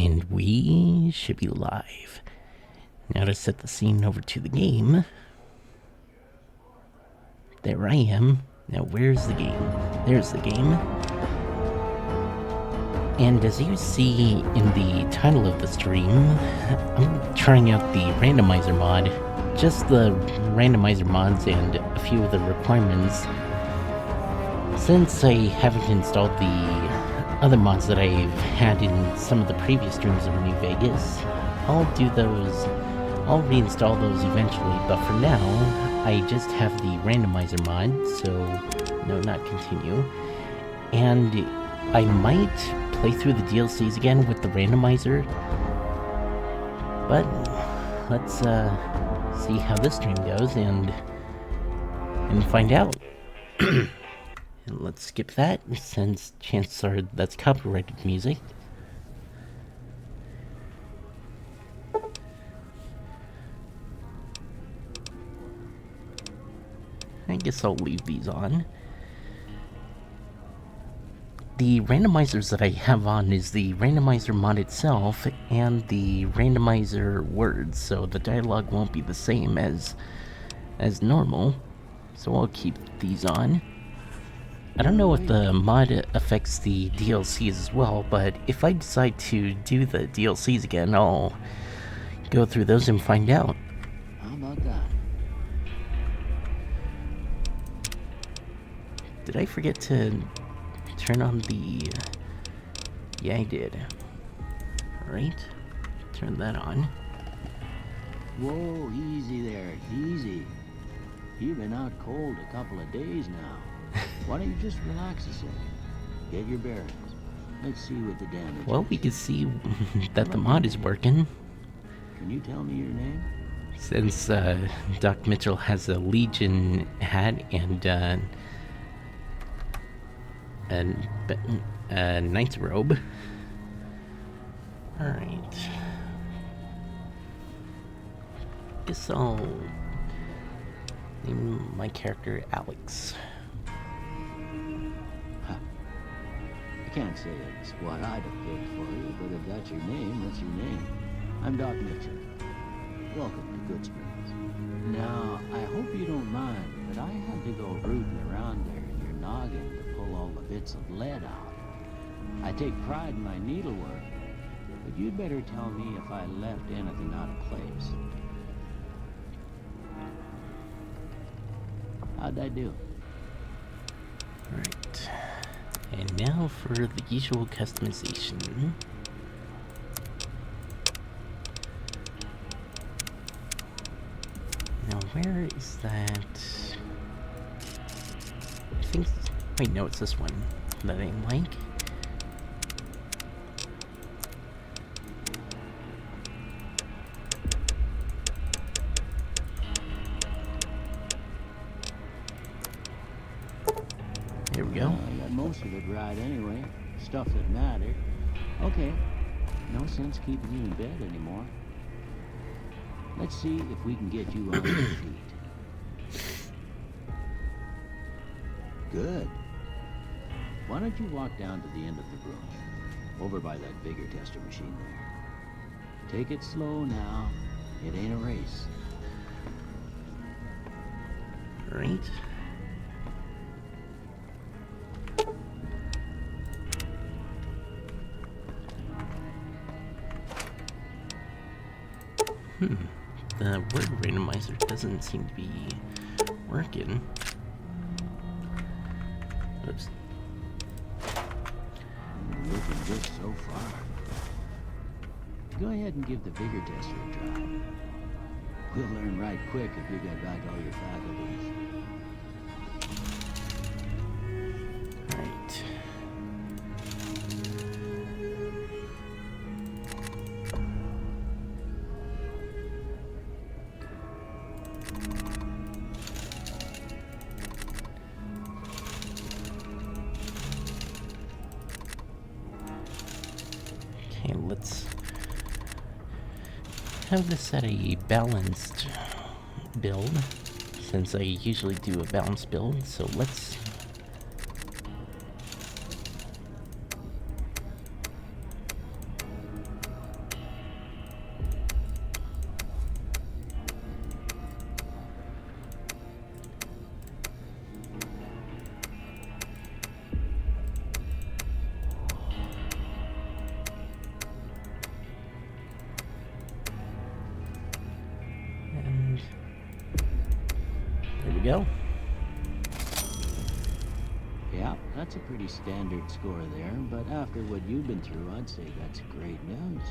And we should be live. Now to set the scene over to the game. There I am. Now where's the game? There's the game. And as you see in the title of the stream, I'm trying out the Randomizer mod. Just the Randomizer mods and a few of the requirements. Since I haven't installed the other mods that I've had in some of the previous streams of New Vegas, I'll reinstall those eventually, but for now, I just have the Randomizer mod, so no, not continue. And I might play through the DLCs again with the Randomizer, but let's see how this stream goes and find out. And let's skip that, since chances are that's copyrighted music. I guess I'll leave these on. The randomizers that I have on is the randomizer mod itself and the randomizer words, so the dialogue won't be the same as normal. So I'll keep these on. I don't know if the mod affects the DLCs as well, but if I decide to do the DLCs again, I'll go through those and find out. How about that? Did I forget to turn on the... Yeah, I did. Alright, turn that on. Whoa, easy there, easy. You've been out cold a couple of days now. Why don't you just relax a second? Get your bearings. Let's see what the damage Well, is. we can see that the mod is working. Can you tell me your name? Since Doc Mitchell has a Legion hat and a Knight's robe. Alright. Guess I'll name my character Alex. I can't say it's what I'd have picked for you, but if that's your name, that's your name. I'm Doc Mitchell. Welcome to Good Springs. Now, I hope you don't mind, but I had to go rooting around there in your noggin to pull all the bits of lead out. I take pride in my needlework, but you'd better tell me if I left anything out of place. How'd I do? Alright. And now for the usual customization. Now where is that? I think... Wait, no, it's this one that I like. There we go. I got most of it right anyway. Stuff that mattered. Okay. No sense keeping you in bed anymore. Let's see if we can get you on your feet. Good. Why don't you walk down to the end of the room? Over by that bigger tester machine there. Take it slow now. It ain't a race. Right. The word randomizer doesn't seem to be working. Oops. Looking good so far. Go ahead and give the bigger tester a try. We'll learn right quick if you get back all your faculties. Right. Okay, let's have this at a balanced build, since I usually do a balanced build, so let's go. Yeah, that's a pretty standard score there, but after what you've been through, I'd say that's great news.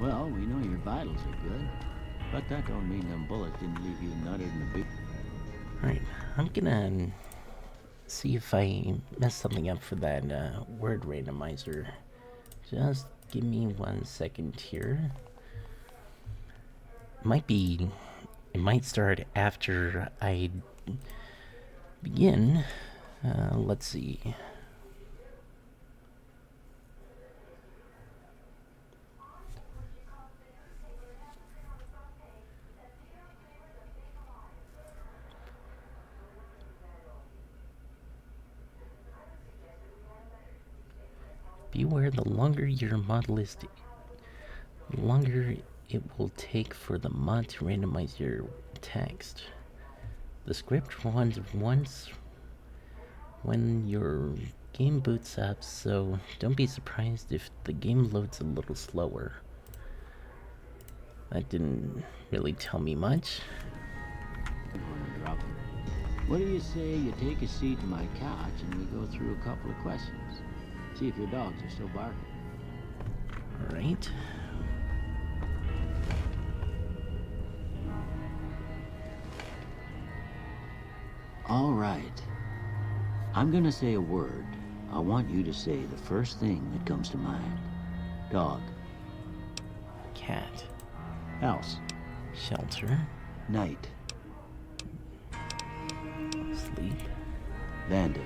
Well, we know your vitals are good, but that don't mean them bullets didn't leave you nutted in a big... Alright, I'm gonna see if I mess something up for that word randomizer. Just give me 1 second here. It might start after I begin. Let's see. Beware, the longer your mod list, the longer it will take for the mod to randomize your text. The script runs once when your game boots up, so don't be surprised if the game loads a little slower. That didn't really tell me much. What do you say you take a seat in my couch and we go through a couple of questions? See if your dogs are still barking. Alright. All right. I'm gonna say a word. I want you to say the first thing that comes to mind. Dog. Cat. House. Shelter. Night. Sleep. Bandit.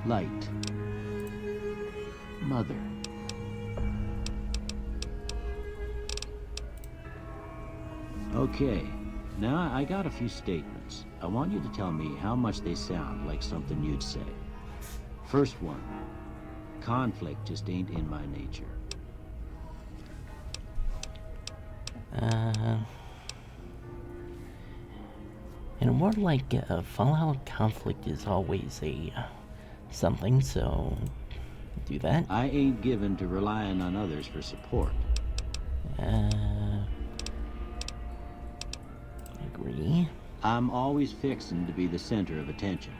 Light. Mother. Okay, now I got a few statements. I want you to tell me how much they sound like something you'd say. First one, conflict just ain't in my nature. In a world like Fallout, conflict is always a something, so do that. I ain't given to relying on others for support. Agree. I'm always fixing to be the center of attention.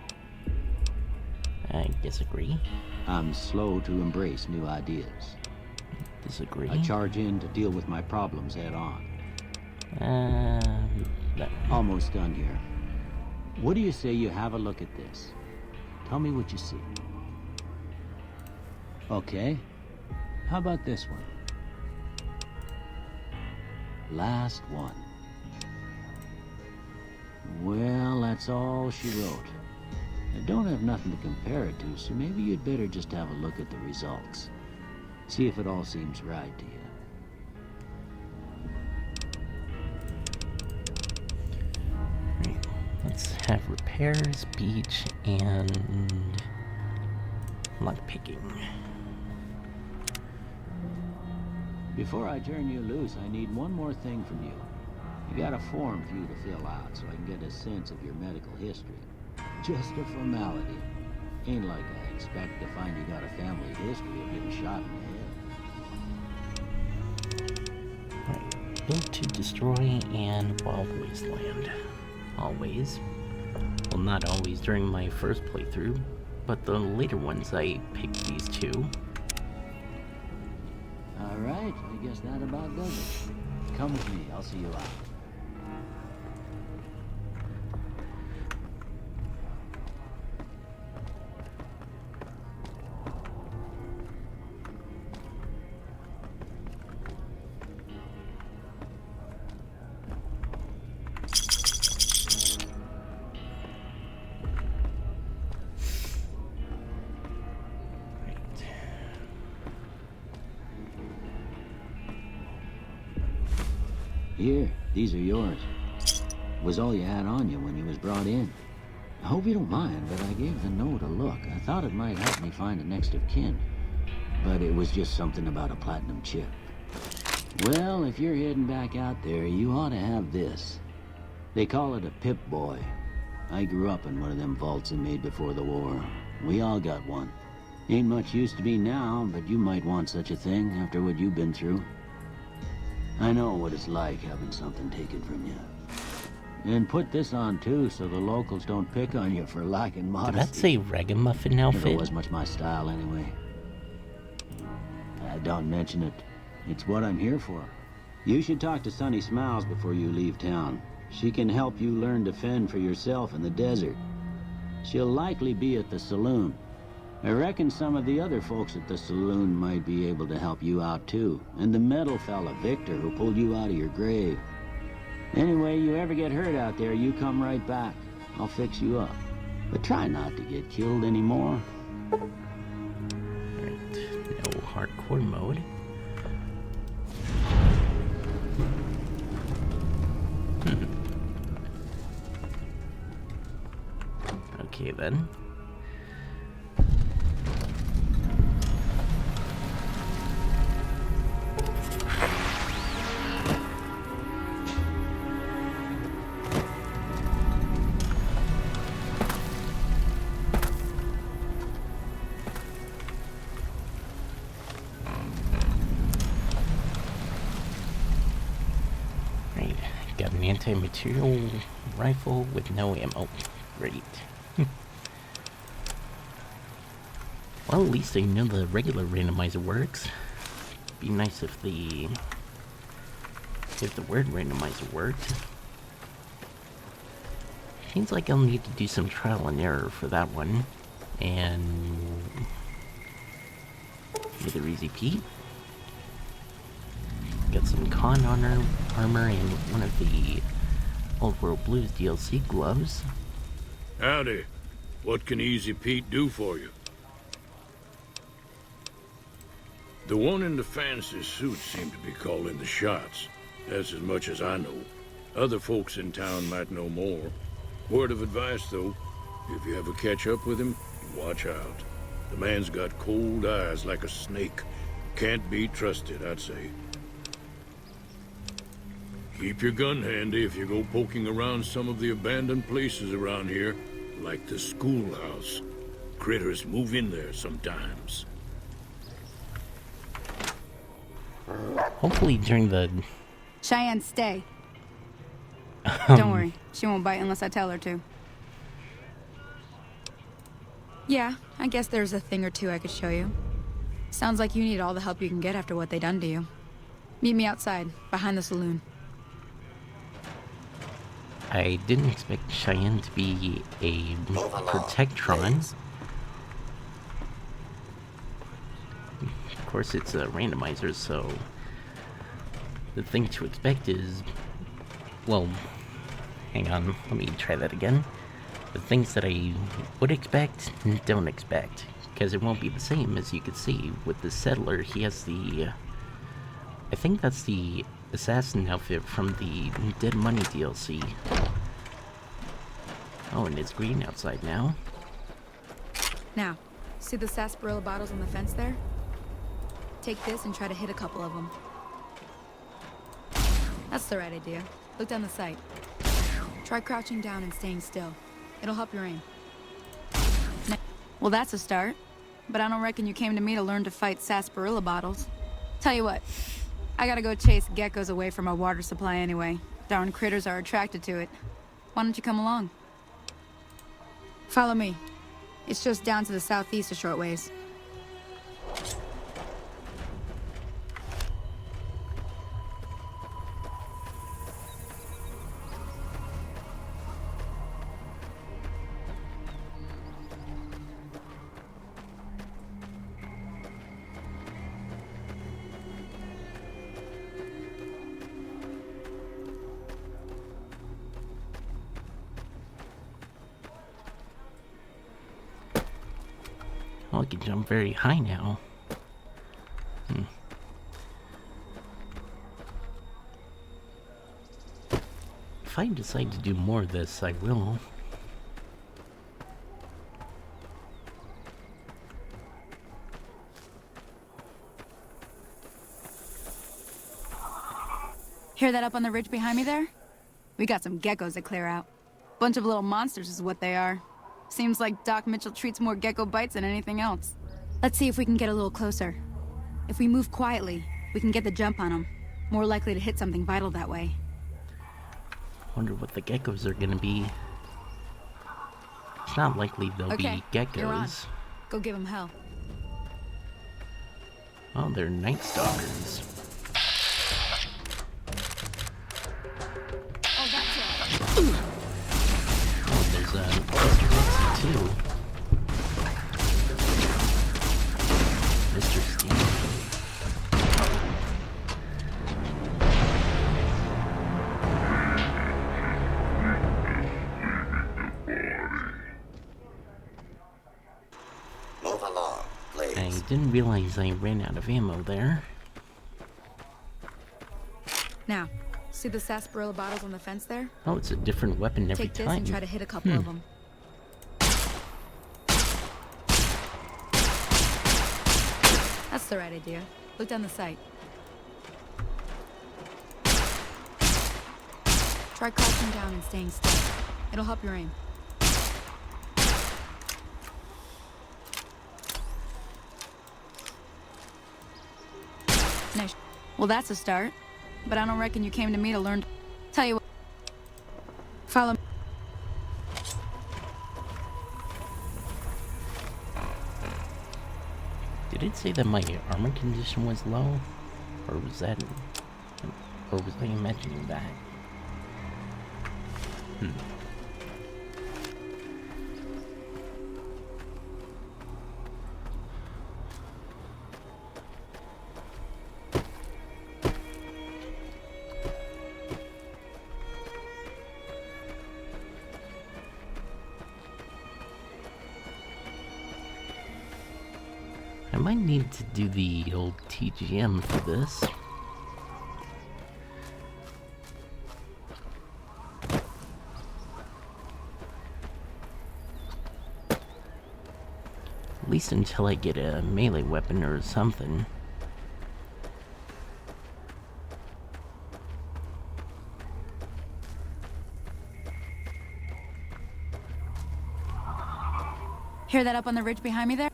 I disagree. I'm slow to embrace new ideas. Disagree. I charge in to deal with my problems head on. No. Almost done here. What do you say you have a look at this? Tell me what you see. Okay. How about this one? Last one. Well, that's all she wrote. I don't have nothing to compare it to, so maybe you'd better just have a look at the results. See if it all seems right to you. Right. Let's have repair, speech, and lockpicking. Before I turn you loose, I need one more thing from you. You got a form for you to fill out so I can get a sense of your medical history. Just a formality. Ain't like I expect to find you got a family history of getting shot in the head. Right. Built to destroy and wild wasteland. Always. Well, not always during my first playthrough, but the later ones I picked these two. Alright, I guess that about does it. Come with me, I'll see you out. Here, these are yours. Was all you had on you when you was brought in. I hope you don't mind, but I gave the note a look. I thought it might help me find a next of kin. But it was just something about a platinum chip. Well, if you're heading back out there, you ought to have this. They call it a Pip-Boy. I grew up in one of them vaults they made before the war. We all got one. Ain't much use to me now, but you might want such a thing after what you've been through. I know what it's like having something taken from you. And put this on too, so the locals don't pick on you for lacking modesty. Did that say ragamuffin outfit? Never was much my style anyway. Don't mention it. It's what I'm here for. You should talk to Sunny Smiles before you leave town. She can help you learn to fend for yourself in the desert. She'll likely be at the saloon. I reckon some of the other folks at the saloon might be able to help you out too. And the metal fella, Victor, who pulled you out of your grave. Anyway, you ever get hurt out there, you come right back. I'll fix you up. But try not to get killed anymore. Alright, no hardcore mode. Okay then. Got an anti-material rifle with no ammo. Great. Well, at least I know the regular randomizer works. Be nice if the word randomizer worked. Seems like I'll need to do some trial and error for that one. And either Easy Pete. Got some con armor and one of the Old World Blues DLC gloves. Howdy. What can Easy Pete do for you? The one in the fancy suit seemed to be calling the shots. That's as much as I know. Other folks in town might know more. Word of advice, though, if you ever catch up with him, watch out. The man's got cold eyes like a snake. Can't be trusted, I'd say. Keep your gun handy if you go poking around some of the abandoned places around here, like the schoolhouse. Critters move in there sometimes. Hopefully during the... Cheyenne, stay. Don't worry, she won't bite unless I tell her to. Yeah, I guess there's a thing or two I could show you. Sounds like you need all the help you can get after what they done to you. Meet me outside, behind the saloon. I didn't expect Cheyenne to be a Protectron. Of course, it's a randomizer, so the thing to expect is, well, hang on, let me try that again. The things that I would expect, don't expect, because it won't be the same. As you can see, with the settler, he has the, I think that's the assassin outfit from the Dead Money DLC. Oh, and it's green outside now. Now, see the sarsaparilla bottles on the fence there? Take this and try to hit a couple of them. That's the right idea. Look down the sight. Try crouching down and staying still. It'll help your aim. Well, that's a start. But I don't reckon you came to me to learn to fight sarsaparilla bottles. Tell you what, I gotta go chase geckos away from our water supply anyway. Darn critters are attracted to it. Why don't you come along? Follow me. It's just down to the southeast a short ways. Oh, I can jump very high now. If I decide to do more of this, I will. Hear that up on the ridge behind me there? We got some geckos to clear out. Bunch of little monsters is what they are. Seems like Doc Mitchell treats more gecko bites than anything else. Let's see if we can get a little closer. If we move quietly, we can get the jump on them. More likely to hit something vital that way. Wonder what the geckos are gonna be. It's not likely they'll Okay, be geckos. you're on. Go give them hell. Oh, they're Night Stalkers. Oh, that's it. Oh, there's a Mr. Nixie too. Mr. Steve. Move along, please. I didn't realize I ran out of ammo there. Now, see the sarsaparilla bottles on the fence there? Oh, it's a different weapon every Take this time. and try to hit a couple of them. That's the right idea. Look down the sight. Try crouching down and staying still. It'll help your aim. Nice. Well, that's a start. But I don't reckon you came to me to learn. Tell you what. Follow me. Did it say that my armor condition was low? Or was that... Or was I imagining that? I might need to do the old TGM for this. At least until I get a melee weapon or something. Hear that up on the ridge behind me there?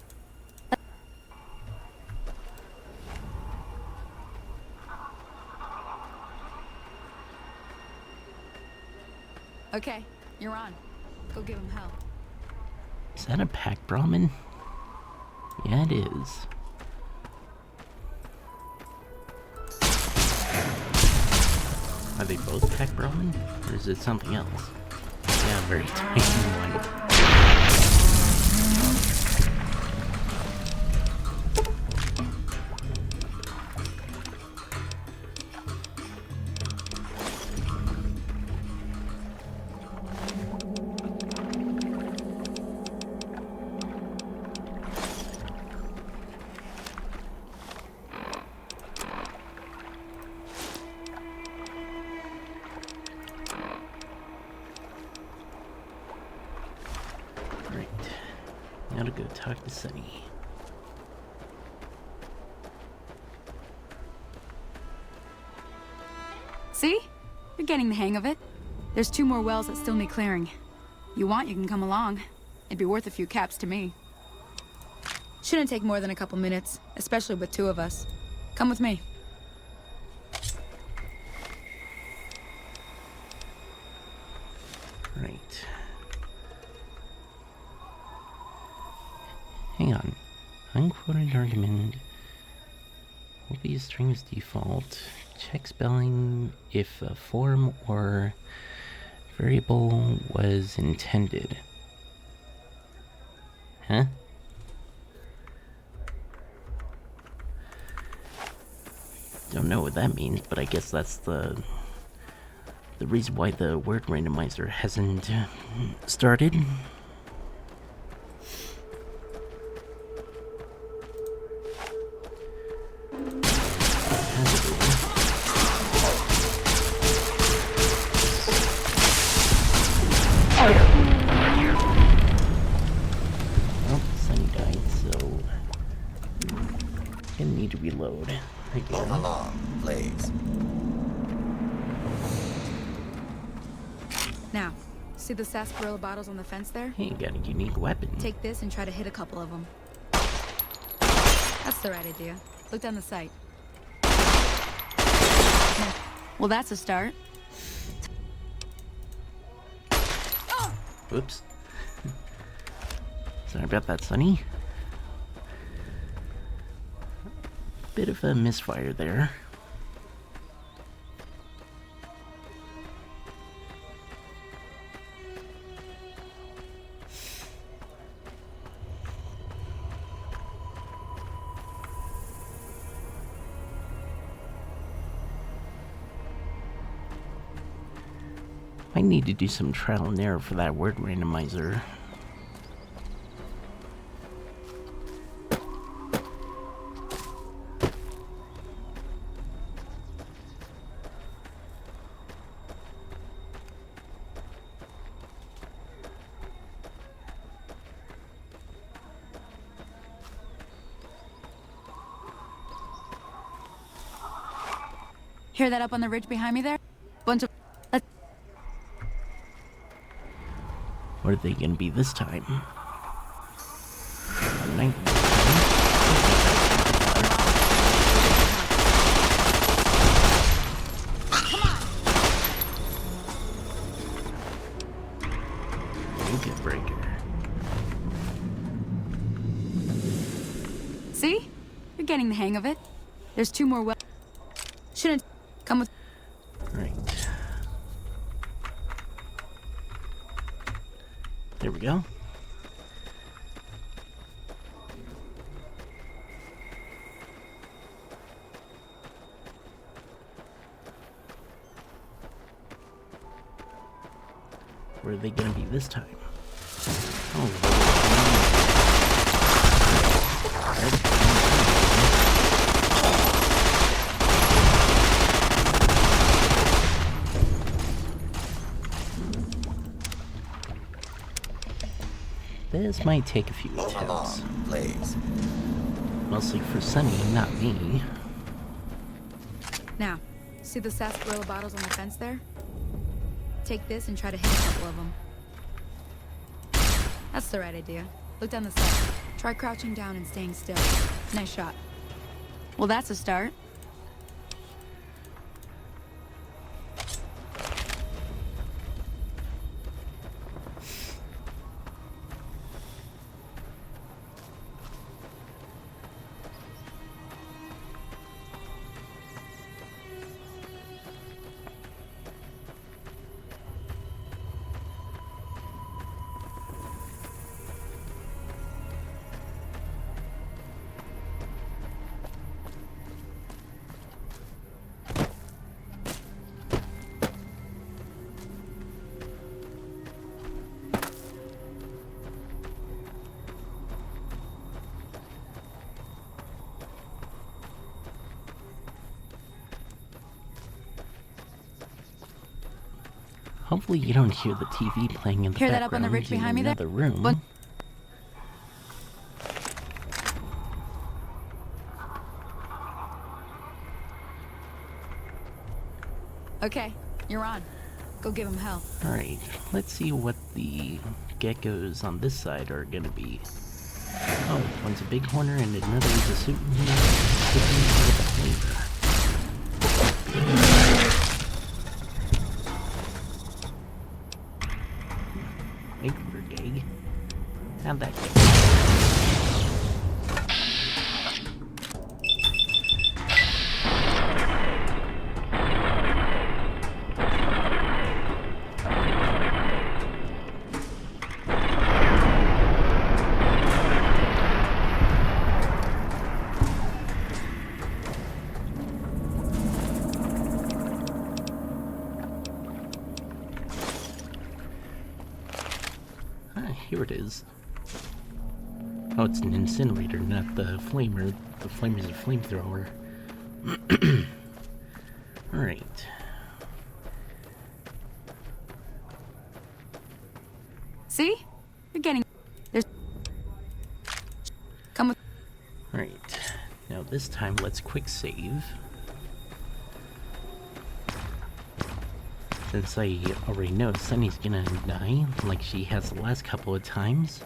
Okay, you're on. Go give him hell. Is that a pack Brahmin? Yeah, it is. Are they both pack Brahmin? Or is it something else? Yeah, very tiny one. Now to go talk to Sunny. See? You're getting the hang of it. There's 2 more wells that still need clearing. You want, you can come along. It'd be worth a few caps to me. Shouldn't take more than a couple minutes, especially with 2 of us. Come with me. Right. Hang on. Unquoted argument will be a string as default. Check spelling if a form or variable was intended. Huh? Don't know what that means, but I guess that's the reason why the word randomizer hasn't started. Well, Sunny died, so gonna need to reload Move again. along, please. Now, see the sarsaparilla bottles on the fence there? Hey, you got a unique weapon. Take this and try to hit a couple of them. That's the right idea. Look down the sight. Well, that's a start. Oops. Sorry about that, Sonny. Bit of a misfire there. I need to do some trial and error for that word randomizer. Hear that up on the ridge behind me there? Bunch of... What are they gonna be this time? Night. Wicked breaker. See? You're getting the hang of it. There's 2 more well... Shouldn't... Come with... Right. There we go. Where are they gonna be this time? Oh. This might take a few Move attempts. along, please. Mostly for Sunny, not me. Now, see the sarsaparilla bottles on the fence there? Take this and try to hit a couple of them. That's the right idea. Look down the side. Try crouching down and staying still. Nice shot. Well, that's a start. Hopefully you don't hear the TV playing in the Hear that background up on the ridge in behind me there? another room. But- Okay, you're on. Go give him hell. Alright, let's see what the geckos on this side are gonna be. Oh, one's a bighorner and another is a suit with a flavor. Make for gay. How'd that go? Here it is. Oh, it's an incinerator, not the flamer. The flamer's a flamethrower. Alright. See? You're getting... There's... Come with... Alright. Now this time, let's quick save. Since I already know Sunny's gonna die, like she has the last couple of times.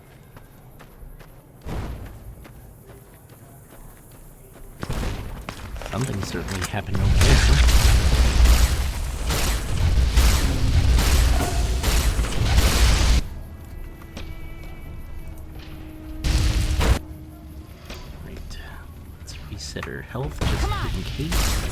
Something certainly happened over there. reset her health just in case.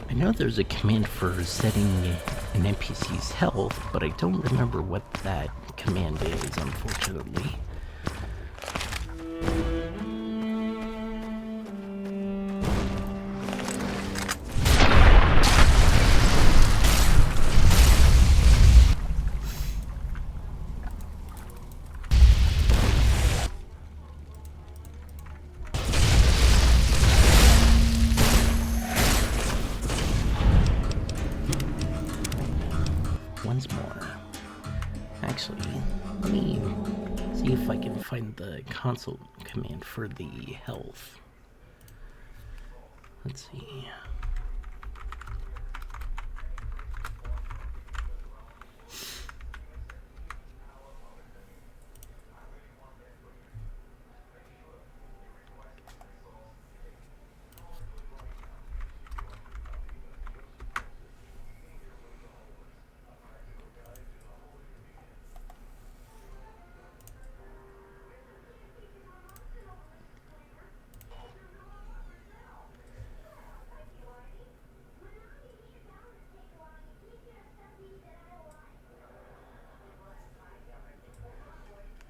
I know there's a command for setting an NPC's health, but I don't remember what that command is, unfortunately. Once more. Actually, let me see if I can find the console command for the health. Let's see.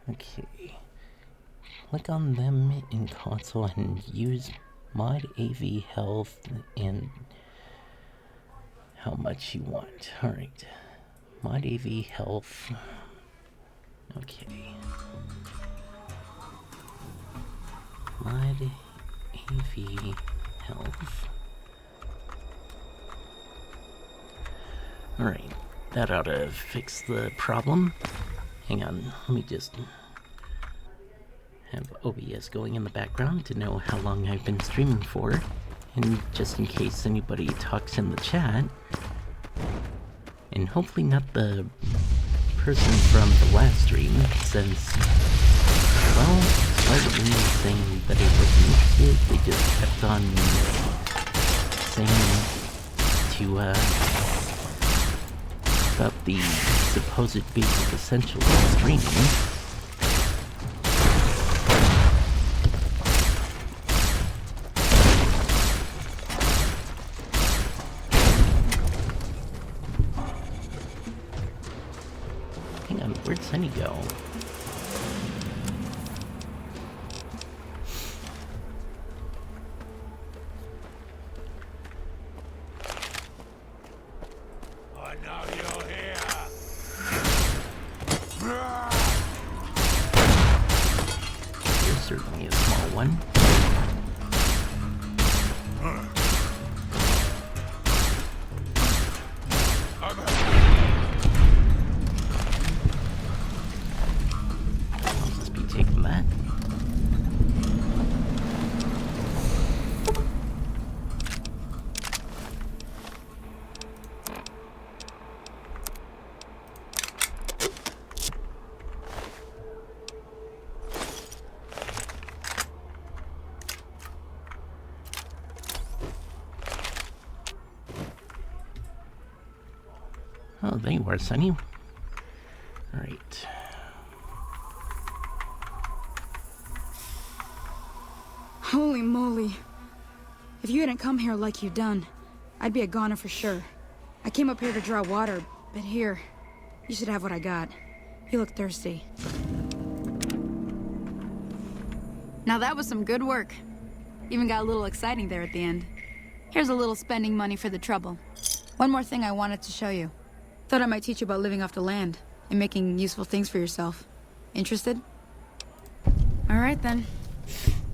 Okay, click on them in console and use mod AV health and how much you want. Alright, mod AV health. Okay. Mod AV health. Alright, that ought to fix the problem. Hang on, let me just have OBS going in the background to know how long I've been streaming for. And just in case anybody talks in the chat. And hopefully not the person from the last stream, since, well, despite me saying that I wasn't interested, they just kept on saying to, about the supposed basic essentials of streaming. Hang on, where'd Sunny go? Certainly a small one. I'll just be taking that. Oh, there you are, Sunny. Alright. Holy moly. If you hadn't come here like you done, I'd be a goner for sure. I came up here to draw water, but here, you should have what I got. You look thirsty. Now that was some good work. Even got a little exciting there at the end. Here's a little spending money for the trouble. One more thing I wanted to show you. Thought I might teach you about living off the land and making useful things for yourself. Interested? Alright then.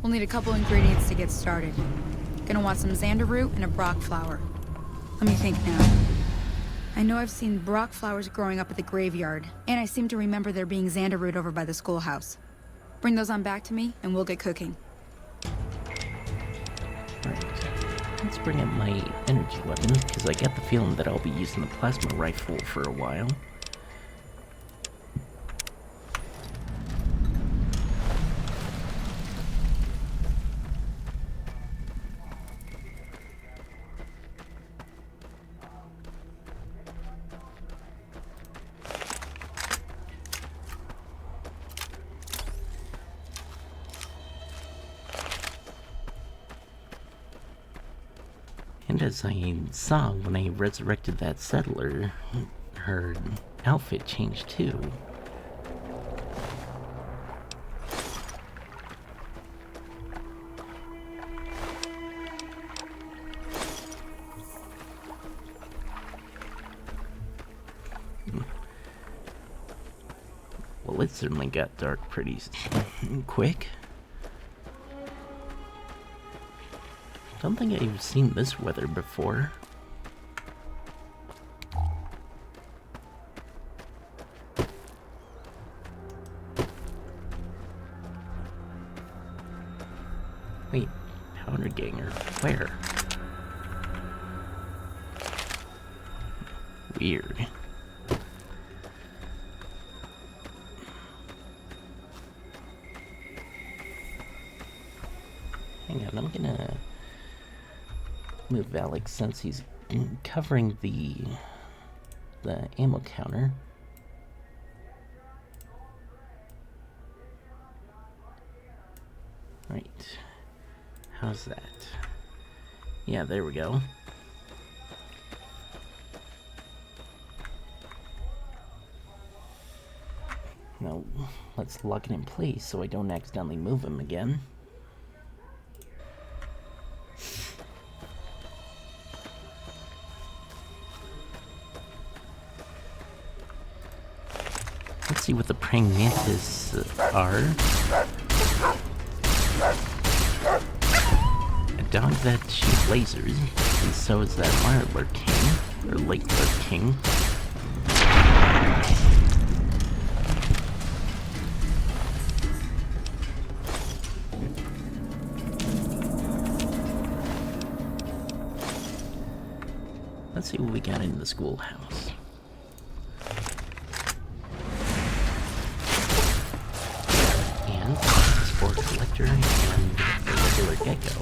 We'll need a couple ingredients to get started. Gonna want some xander root and a brock flower. Let me think now. I know I've seen brock flowers growing up at the graveyard, and I seem to remember there being xander root over by the schoolhouse. Bring those on back to me, and we'll get cooking. Right. Let's bring up my energy weapons, because I get the feeling that I'll be using the plasma rifle for a while. And as I saw when I resurrected that settler, her outfit changed too. Well, it certainly got dark pretty quick. Don't think I've seen this weather before. Wait, powder ganger, where? Weird. Hang on, I'm gonna move Alex since he's covering the ammo counter. Right. How's that? Yeah, there we go. Now, let's lock it in place so I don't accidentally move him again. Let's see what the praying mantis are. A dog that shoots lasers, and so is that Mirelurk King, or Lake Lurk King. Let's see what we got in the schoolhouse. And a spore collector and a regular gecko.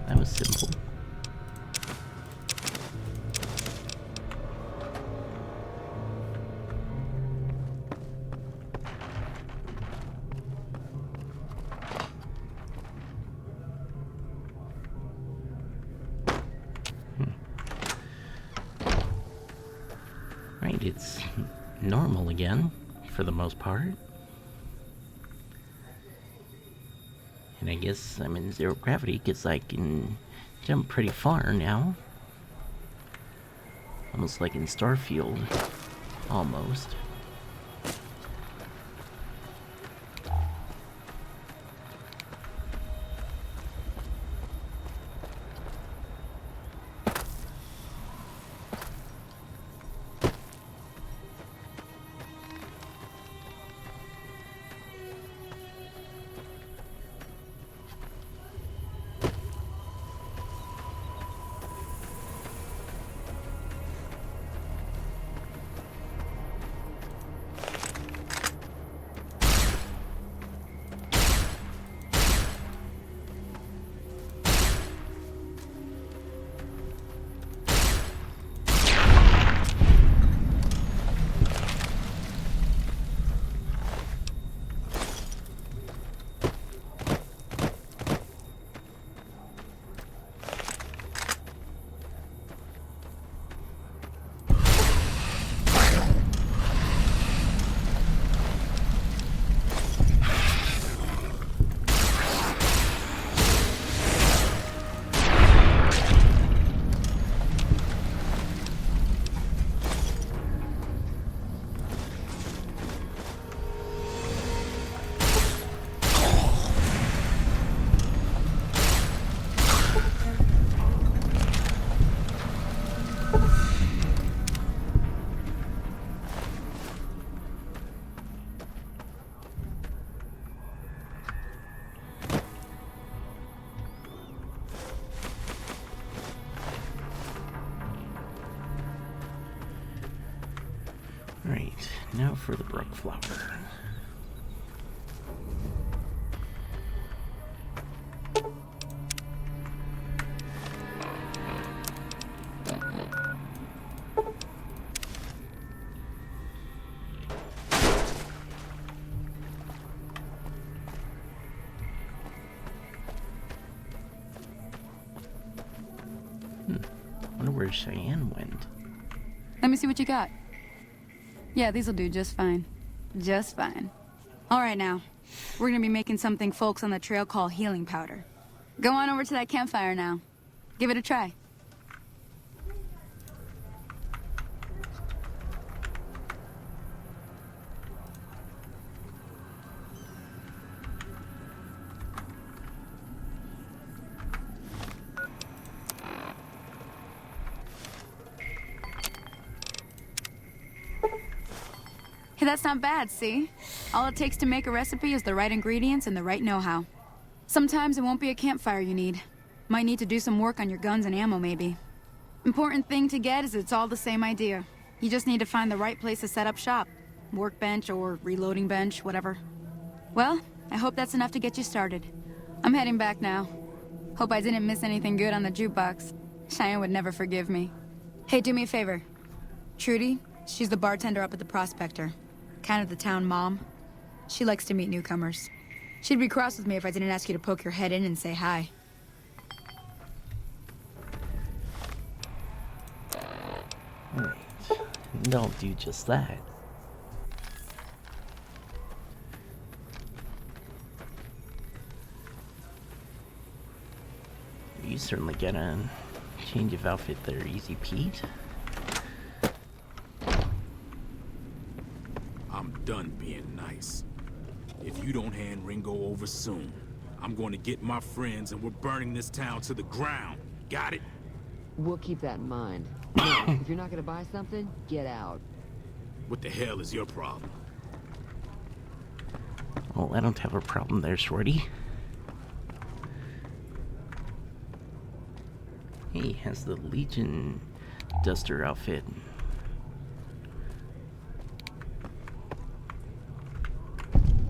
That was simple. Right, it's normal again, for the most part. And I guess I'm in zero gravity because I can jump pretty far now. Almost like in Starfield. Almost. Alright, now for the brook flower. Wonder where Cheyenne went. Let me see what you got. Yeah, these'll do just fine. Just fine. All right, now. We're gonna be making something folks on the trail call healing powder. Go on over to that campfire now. Give it a try. Hey, that's not bad, see? All it takes to make a recipe is the right ingredients and the right know-how. Sometimes it won't be a campfire you need. Might need to do some work on your guns and ammo, maybe. Important thing to get is it's all the same idea. You just need to find the right place to set up shop. Workbench or reloading bench, whatever. Well, I hope that's enough to get you started. I'm heading back now. Hope I didn't miss anything good on the jukebox. Cheyenne would never forgive me. Hey, do me a favor. Trudy, she's the bartender up at the Prospector. Kind of the town mom. She likes to meet newcomers. She'd be cross with me if I didn't ask you to poke your head in and say hi. Alright, don't do just that. You certainly get a change of outfit there, Easy Pete. I'm done being nice. If you don't hand Ringo over soon, I'm going to get my friends and we're burning this town to the ground. Got it? We'll keep that in mind. Now, if you're not gonna buy something, get out. What the hell is your problem? Well, I don't have a problem there, Shorty. He has the Legion Duster outfit.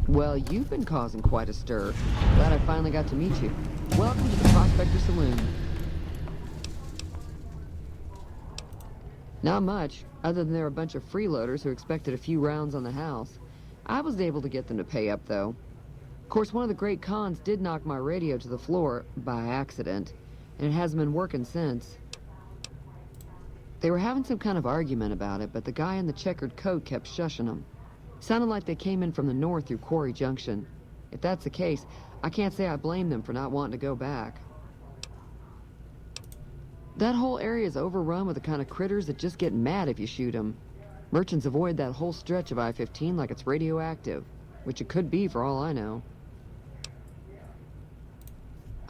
Well, you've been causing quite a stir. Glad I finally got to meet you. Welcome to the Prospector Saloon. Not much, other than they're a bunch of freeloaders who expected a few rounds on the house. I was able to get them to pay up, though. Of course, one of the great cons did knock my radio to the floor, by accident, and it hasn't been working since. They were having some kind of argument about it, but the guy in the checkered coat kept shushing them. Sounded like they came in from the north through Quarry Junction. If that's the case, I can't say I blame them for not wanting to go back. That whole area is overrun with the kind of critters that just get mad if you shoot them. Merchants avoid that whole stretch of I-15 like it's radioactive, which it could be for all I know.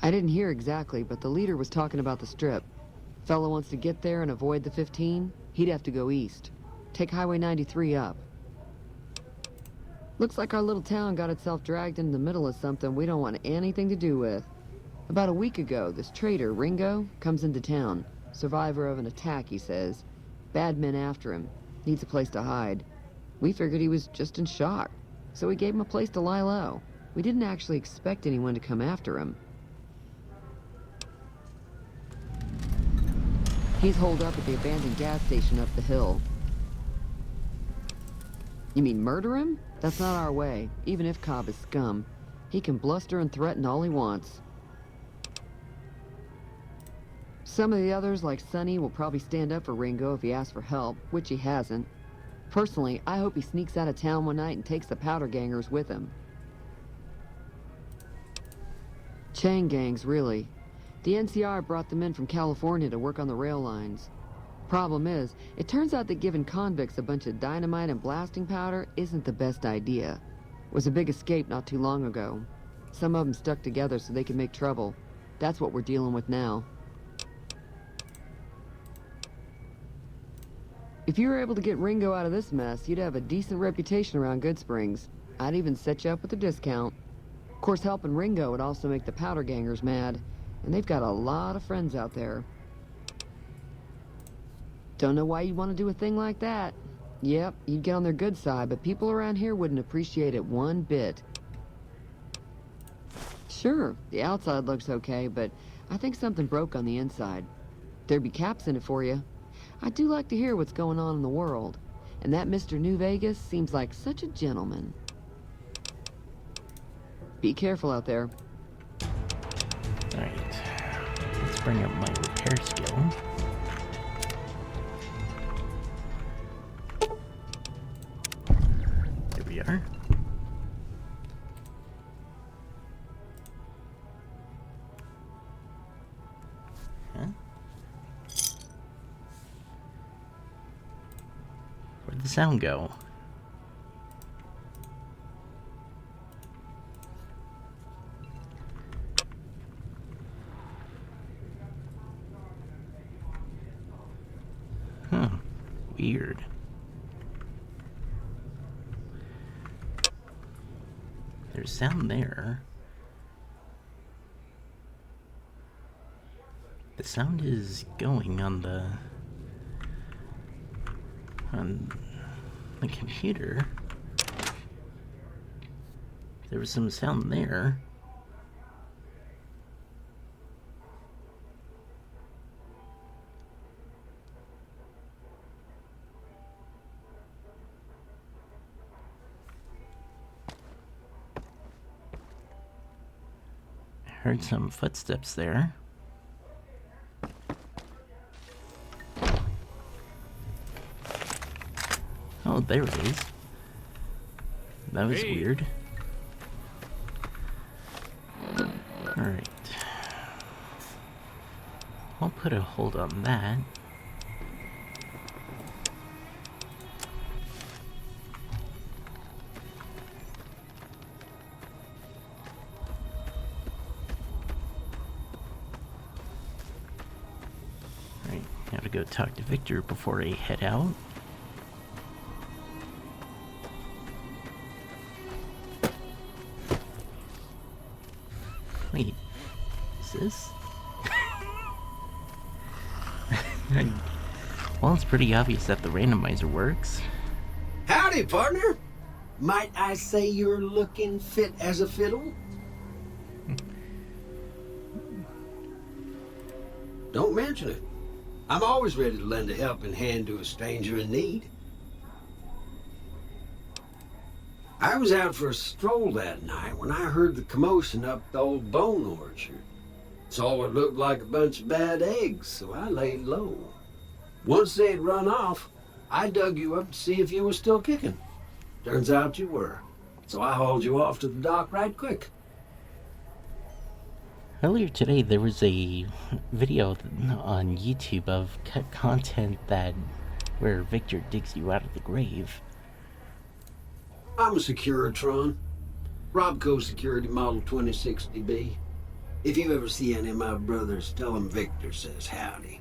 I didn't hear exactly, but the leader was talking about the strip. Fellow wants to get there and avoid the 15, he'd have to go east. Take Highway 93 up. Looks like our little town got itself dragged into the middle of something we don't want anything to do with. About a week ago, this trader, Ringo, comes into town. Survivor of an attack, he says. Bad men after him. Needs a place to hide. We figured he was just in shock, so we gave him a place to lie low. We didn't actually expect anyone to come after him. He's holed up at the abandoned gas station up the hill. You mean murder him? That's not our way, even if Cobb is scum. He can bluster and threaten all he wants. Some of the others, like Sonny, will probably stand up for Ringo if he asks for help, which he hasn't. Personally, I hope he sneaks out of town one night and takes the powder gangers with him. Chain gangs, really. The NCR brought them in from California to work on the rail lines. Problem is, it turns out that giving convicts a bunch of dynamite and blasting powder isn't the best idea. It was a big escape not too long ago. Some of them stuck together so they could make trouble. That's what we're dealing with now. If you were able to get Ringo out of this mess, you'd have a decent reputation around Goodsprings. I'd even set you up with a discount. Of course, helping Ringo would also make the powder gangers mad, and they've got a lot of friends out there. Don't know why you'd want to do a thing like that. Yep, you'd get on their good side, but people around here wouldn't appreciate it one bit. Sure, the outside looks okay, but I think something broke on the inside. There'd be caps in it for you. I do like to hear what's going on in the world. And that Mr. New Vegas seems like such a gentleman. Be careful out there. Alright. Let's bring up my repair skill. There we are. Huh? Where'd the sound go? Huh. Weird. There's sound there. The sound is going on the computer. There was some sound there. I heard some footsteps there. Oh, there it is. That was weird. Alright. I'll put a hold on that. Alright, now to go talk to Victor before I head out. Wait, is this? Well, it's pretty obvious that the randomizer works. Howdy, partner. Might I say you're looking fit as a fiddle? Don't mention it. I'm always ready to lend a helping hand to a stranger in need. I was out for a stroll that night when I heard the commotion up the old bone orchard. Saw what looked like a bunch of bad eggs, so I laid low. Once they'd run off, I dug you up to see if you were still kicking. Turns out you were, so I hauled you off to the dock right quick. Earlier today, there was a video on YouTube of content where Victor digs you out of the grave. I'm a Securitron. Robco Security Model 2060B. If you ever see any of my brothers, tell them Victor says howdy.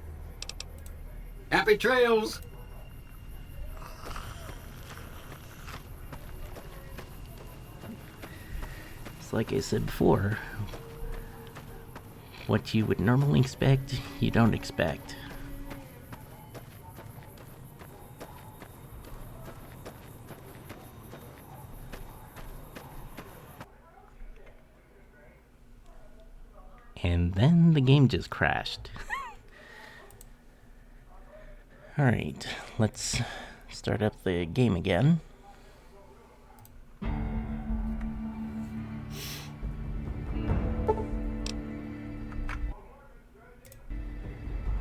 Happy trails! It's like I said before. What you would normally expect, you don't expect. And then the game just crashed. Alright, let's start up the game again.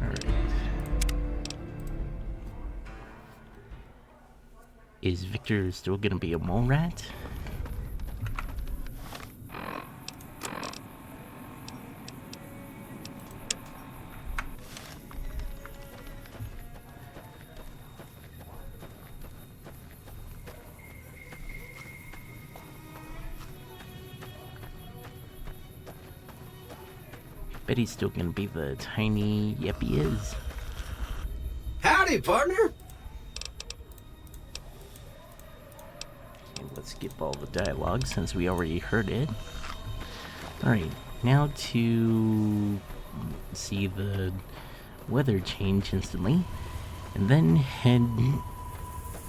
Alright. Is Victor still gonna be a mole rat? Bet he's still gonna be the tiny yep he is. Howdy, partner! Okay, let's skip all the dialogue since we already heard it. Alright, now to see the weather change instantly, and then head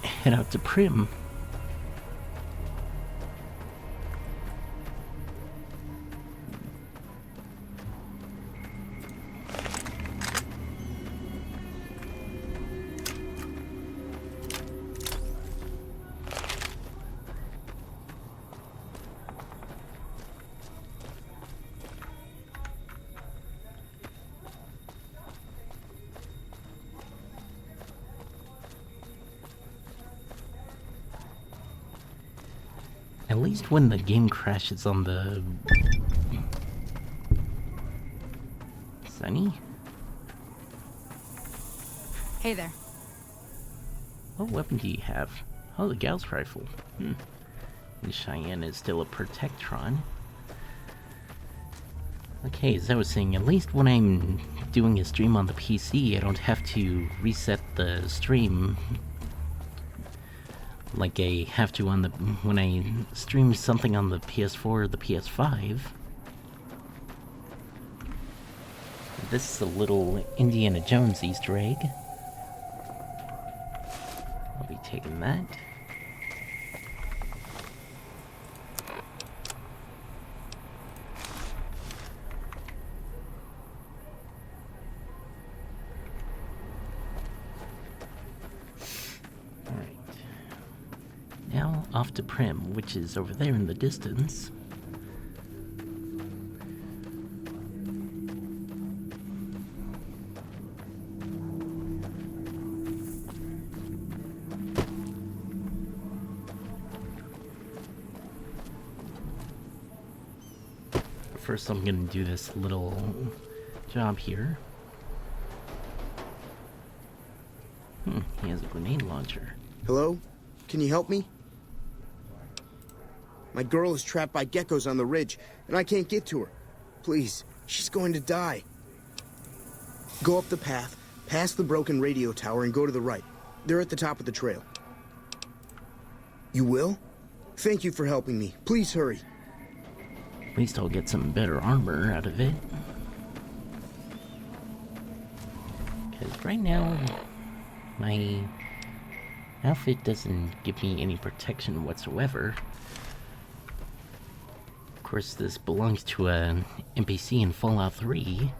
head out to Prim. At least when the game crashes on the... Sunny? Hey there. What weapon do you have? Oh, the Gauss rifle. And Cheyenne is still a Protectron. Okay, as I was saying, at least when I'm doing a stream on the PC, I don't have to reset the stream like I have to on the when I stream something on the PS4 or the PS5. This is a little Indiana Jones Easter egg. I'll be taking that. Now, off to Prim, which is over there in the distance. First, I'm gonna do this little job here. He has a grenade launcher. Hello? Can you help me? My girl is trapped by geckos on the ridge, and I can't get to her. Please, she's going to die. Go up the path, past the broken radio tower, and go to the right. They're at the top of the trail. You will? Thank you for helping me. Please hurry. At least I'll get some better armor out of it. Because right now, my outfit doesn't give me any protection whatsoever. Of course, this belongs to an NPC in Fallout 3.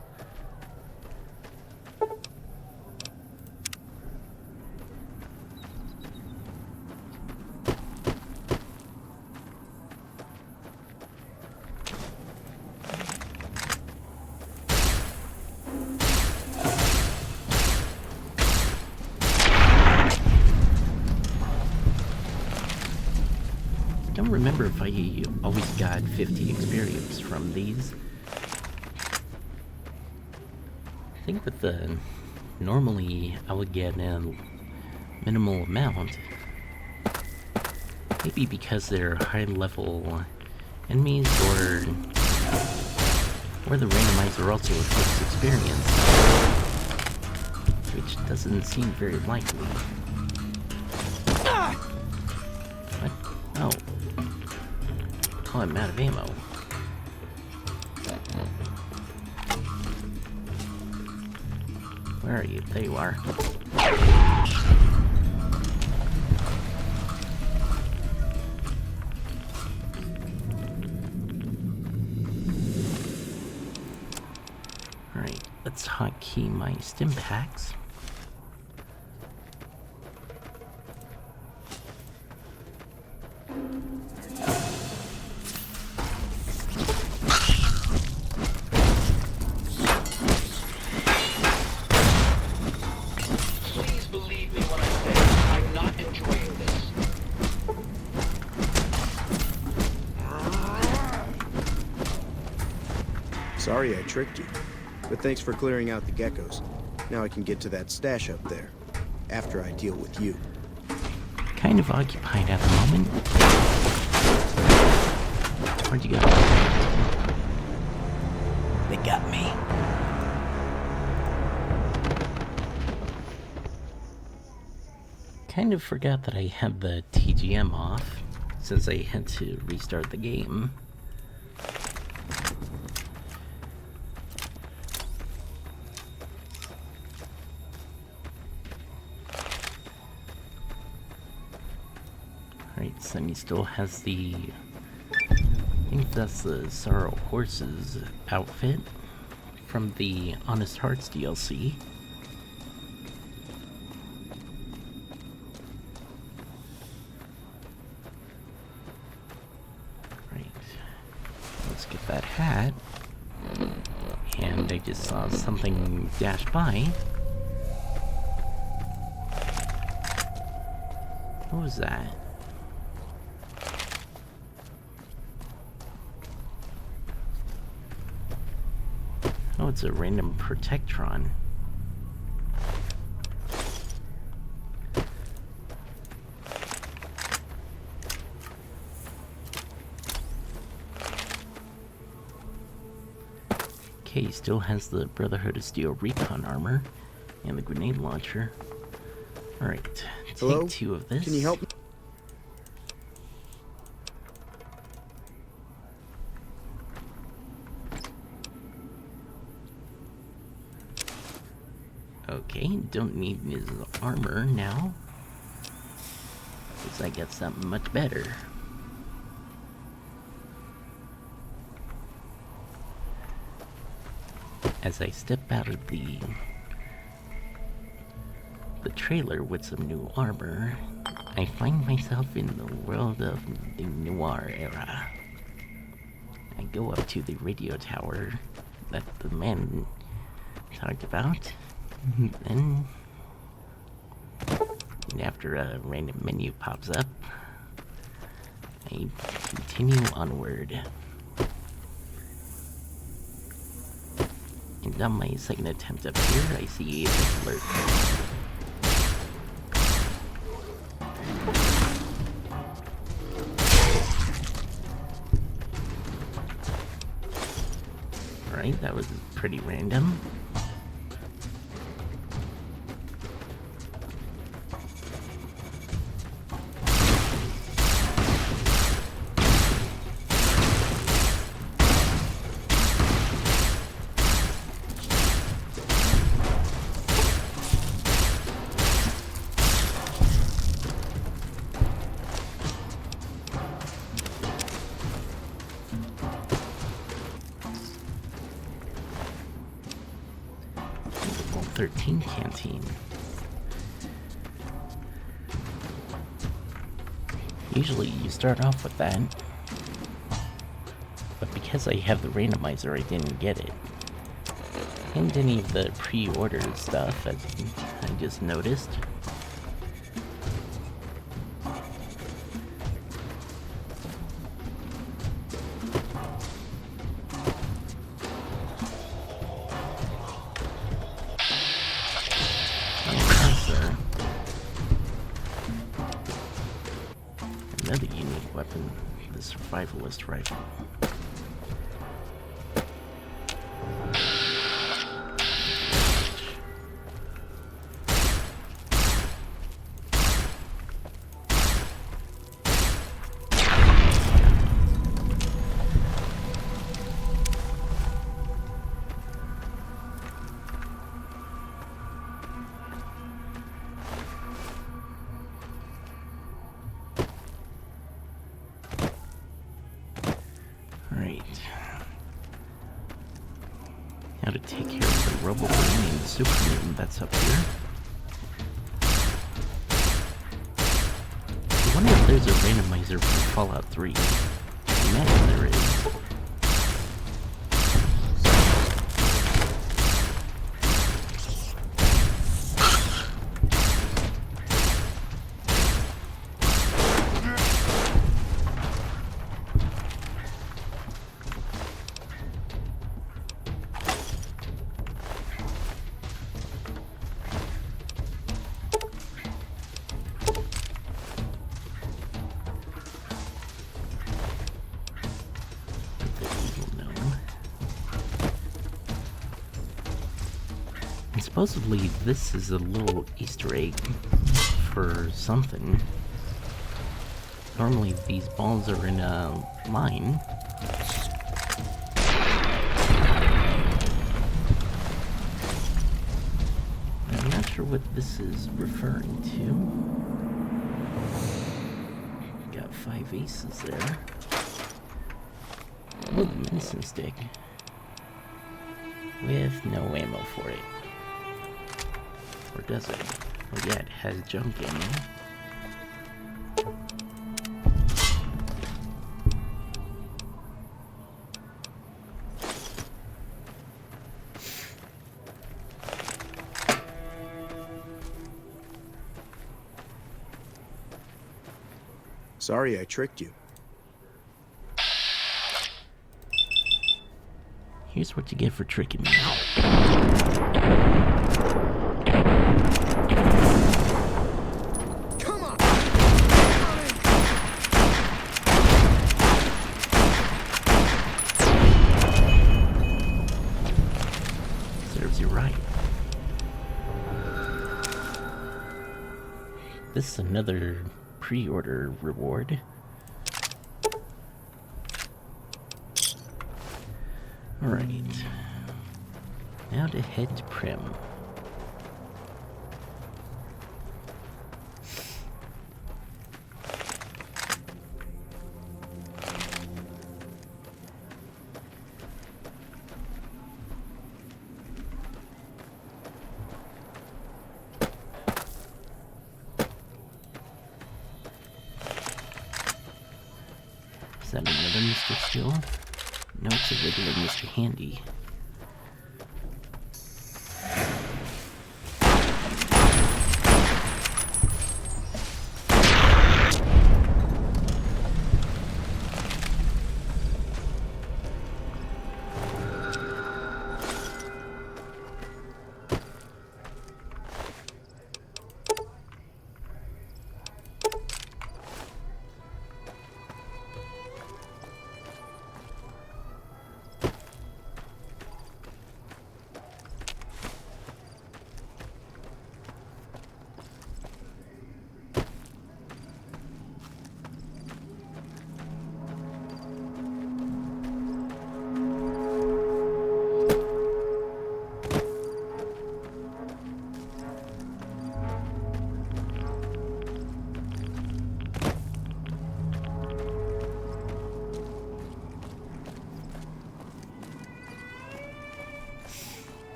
I don't remember if I always got 50 experience from these. I think with the... normally I would get a minimal amount. Maybe because they're high level enemies, or the randomizer also affects experience, which doesn't seem very likely. What? Oh. Oh, I'm out of ammo. Where are you? There you are. Alright, let's hotkey my stim packs. Sorry I tricked you, but thanks for clearing out the geckos. Now I can get to that stash up there, after I deal with you. Kind of occupied at the moment. Where'd you go? They got me. Kind of forgot that I had the TGM off, since I had to restart the game. Alright, Sunny still has the... I think that's the Sorrow Horses outfit from the Honest Hearts DLC. Right. Let's get that hat. And I just saw something dash by. What was that? Oh, it's a random Protectron. Okay, he still has the Brotherhood of Steel recon armor and the grenade launcher. Alright, Hello? take 2 of this. Can you help me? Okay, don't need his armor now. Guess I got something much better. As I step out of the trailer with some new armor, I find myself in the world of the noir era. I go up to the radio tower that the man talked about, and after a random menu pops up, I continue onward. And on my second attempt up here, I see a alert. Alright, that was pretty random. Level 13 canteen. Usually you start off with that, but because I have the randomizer, I didn't get it. And any of the pre-order stuff, I just noticed. Another unique weapon, the Survivalist Rifle. Alright. Now to take care of the Robo-Brain and Super Mutant that's up here. I wonder if there's a randomizer for Fallout 3. I imagine there is. And supposedly this is a little Easter egg for something. Normally these balls are in a line. I'm not sure what this is referring to. 5 aces there. Ooh, medicine stick. With no ammo for it. Or does it? Oh yeah, it has junk ammo. Sorry I tricked you. Here's what you get for tricking me. Come on! Serves you right. This is another pre-order reward. Alright. Now to head to Prim. Is that another Mr. Still? No, it's a regular Mr. Handy.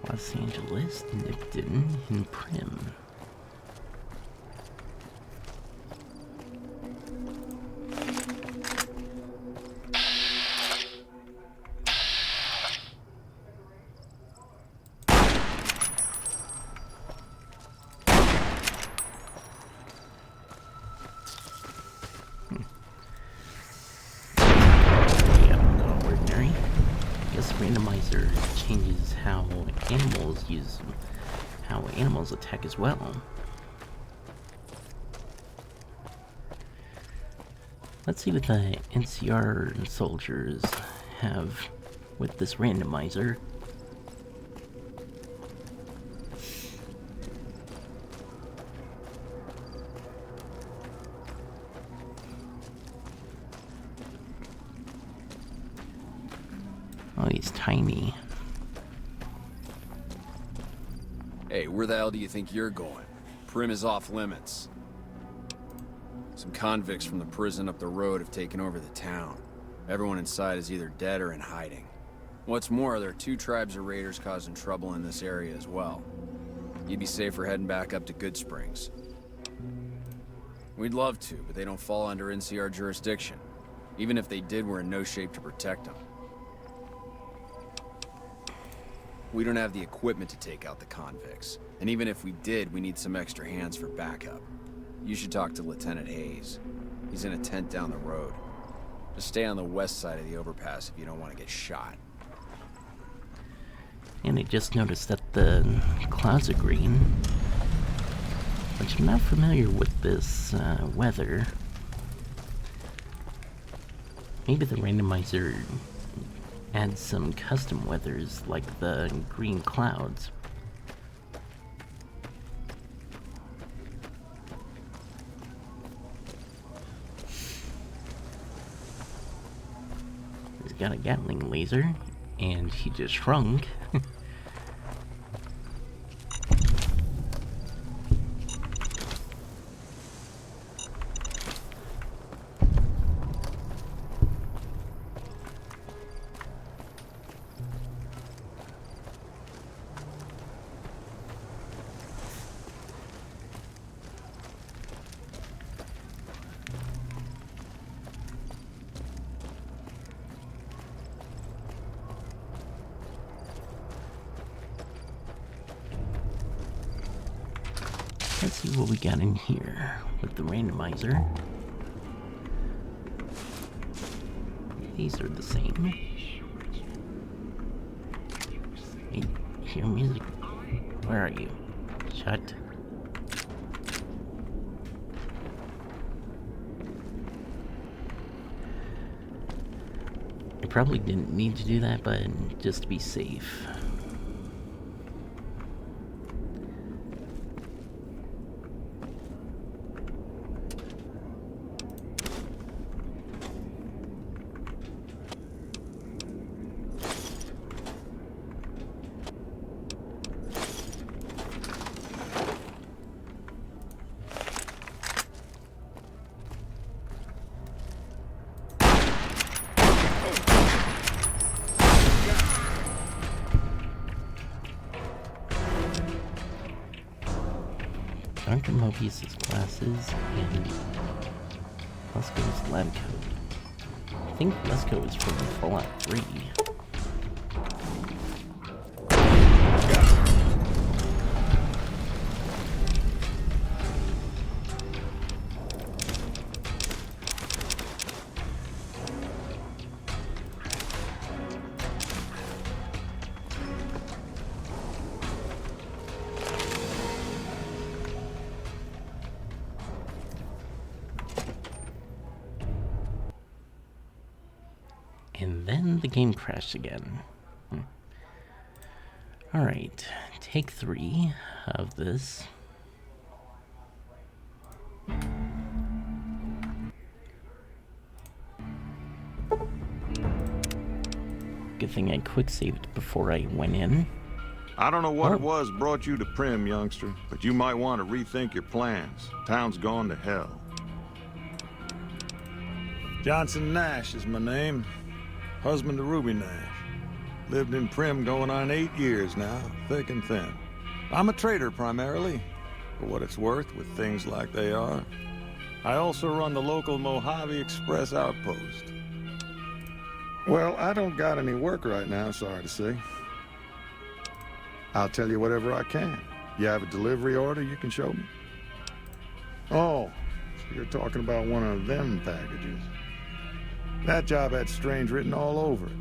Los Angeles, Nipton, and Prim. Randomizer changes how animals attack as well. Let's see what the NCR soldiers have with this randomizer. Oh, he's tiny. Hey, where the hell do you think you're going? Prim is off limits. Some convicts from the prison up the road have taken over the town. Everyone inside is either dead or in hiding. What's more, there are 2 tribes of raiders causing trouble in this area as well. You'd be safer heading back up to Good Springs. We'd love to, but they don't fall under NCR jurisdiction. Even if they did, we're in no shape to protect them. We don't have the equipment to take out the convicts. And even if we did, we need some extra hands for backup. You should talk to Lieutenant Hayes. He's in a tent down the road. Just stay on the west side of the overpass if you don't want to get shot. And I just noticed that the clouds are green, which I'm not familiar with this weather. Maybe the randomizer adds some custom weathers like the green clouds. He's got a Gatling laser, and he just shrunk. Let's see what we got in here with the randomizer. These are the same. Hey, hear music? Where are you? Shut. I probably didn't need to do that, but just to be safe. Dr. Mobius's glasses and Lesko's lab coat. I think Lesko is from Fallout 3. And then the game crashed again. Alright, take 3 of this. Good thing I quick saved before I went in. I don't know what it was brought you to Prim, youngster, but you might want to rethink your plans. Town's gone to hell. Johnson Nash is my name. Husband to Ruby Nash. Lived in Prim going on 8 years now, thick and thin. I'm a trader primarily, for what it's worth with things like they are. I also run the local Mojave Express outpost. Well, I don't got any work right now, sorry to say. I'll tell you whatever I can. You have a delivery order you can show me? Oh, so you're talking about one of them packages. That job had Strange written all over it,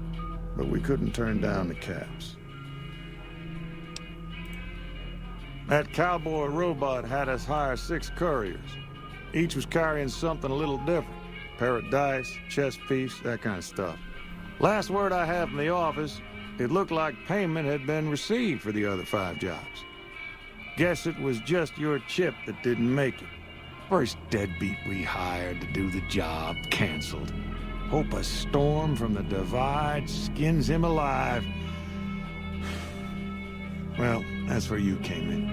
but we couldn't turn down the caps. That cowboy robot had us hire 6 couriers. Each was carrying something a little different. Pair of dice, chess piece, that kind of stuff. Last word I have from the office, it looked like payment had been received for the other 5 jobs. Guess it was just your chip that didn't make it. First deadbeat we hired to do the job canceled. Hope a storm from the divide skins him alive. Well, that's where you came in.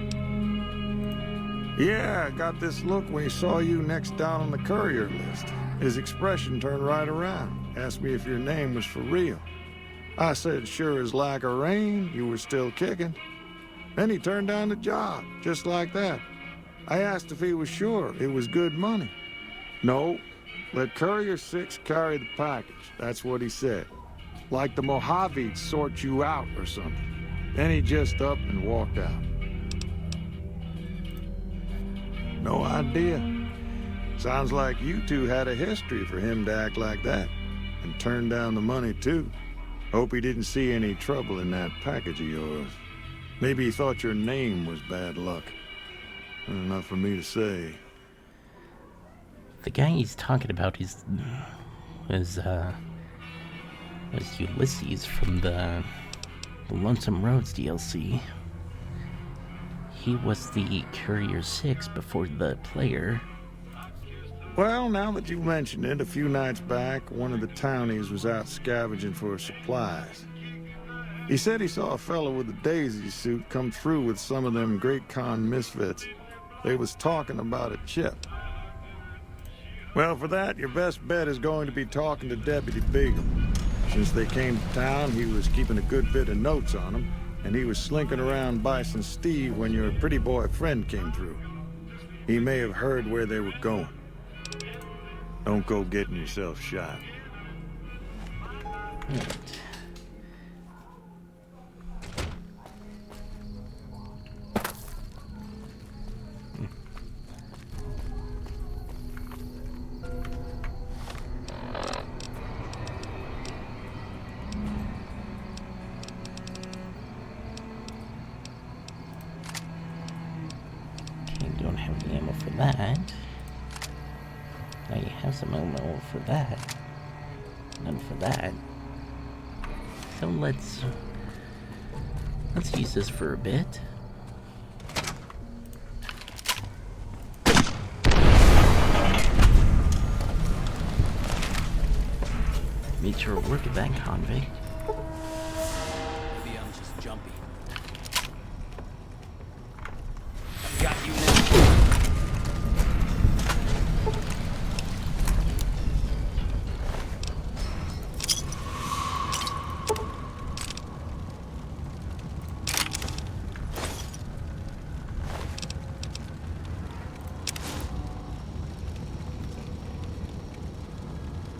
Yeah, I got this look when he saw you next down on the courier list. His expression turned right around. Asked me if your name was for real. I said, sure as like a rain, you were still kicking. Then he turned down the job, just like that. I asked if he was sure it was good money. No. Let Courier 6 carry the package. That's what he said. Like the Mojave'd sort you out or something. Then he just up and walked out. No idea. Sounds like you two had a history for him to act like that. And turn down the money, too. Hope he didn't see any trouble in that package of yours. Maybe he thought your name was bad luck. Not for me to say. The guy he's talking about was Ulysses from the Lonesome Roads DLC. He was the Courier 6 before the player. Well, now that you mention it, a few nights back, one of the townies was out scavenging for supplies. He said he saw a fellow with a daisy suit come through with some of them Great Khan misfits. They was talking about a chip. Well, for that, your best bet is going to be talking to Deputy Beagle. Since they came to town, he was keeping a good bit of notes on them, and he was slinking around Bison Steve when your pretty boy friend came through. He may have heard where they were going. Don't go getting yourself shot. Right. have any ammo for that. I have some ammo for that. None for that. So let's use this for a bit. Meet your work at that convict. Maybe I'm just jumpy. I've got you now.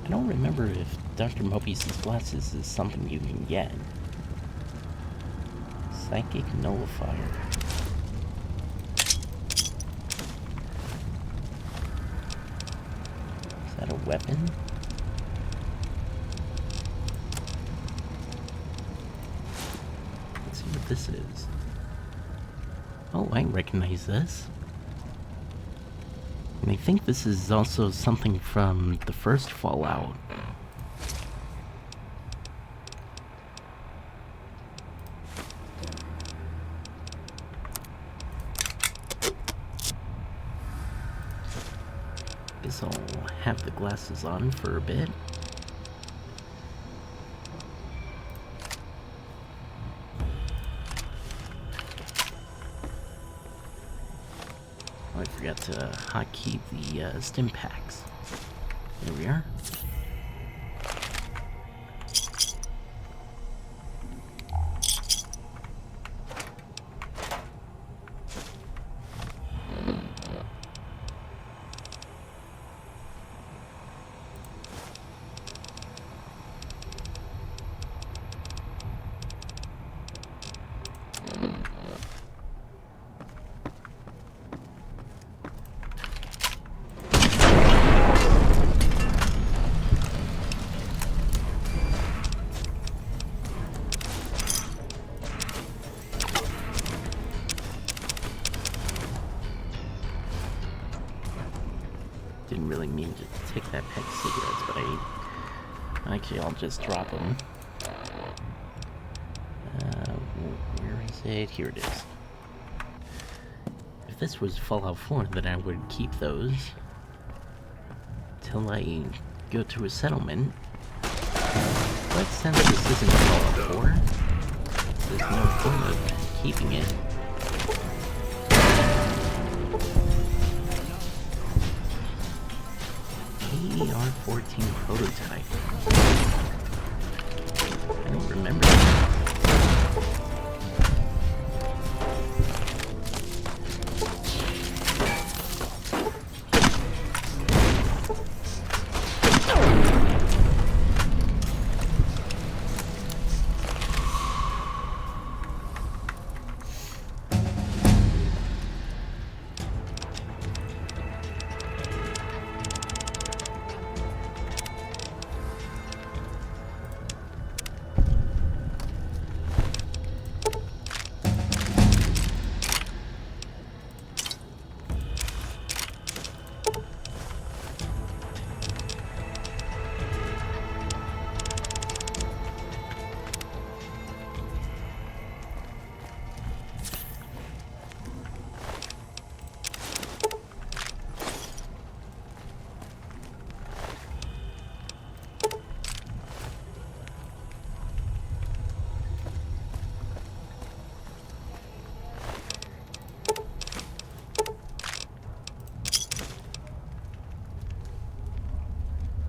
I don't remember if Dr. Mobius's glasses is something you can get. Psychic nullifier. Is that a weapon? Let's see what this is. Oh, I recognize this. And I think this is also something from the first Fallout. Guess I'll have the glasses on for a bit. I forgot to hotkey the stim packs. There we are. Didn't really mean to take that pack of cigarettes, but actually I'll just drop them. Where is it? Here it is. If this was Fallout 4, then I would keep those till I go to a settlement. But since this isn't Fallout 4, there's no point of keeping it. AR-14 prototype. I don't remember that.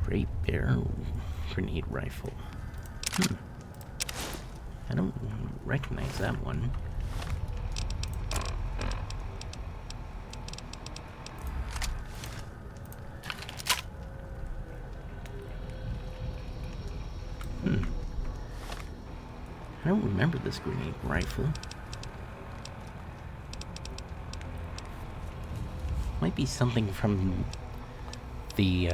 Great Bear grenade rifle. I don't recognize that one. I don't remember this grenade rifle. Might be something from the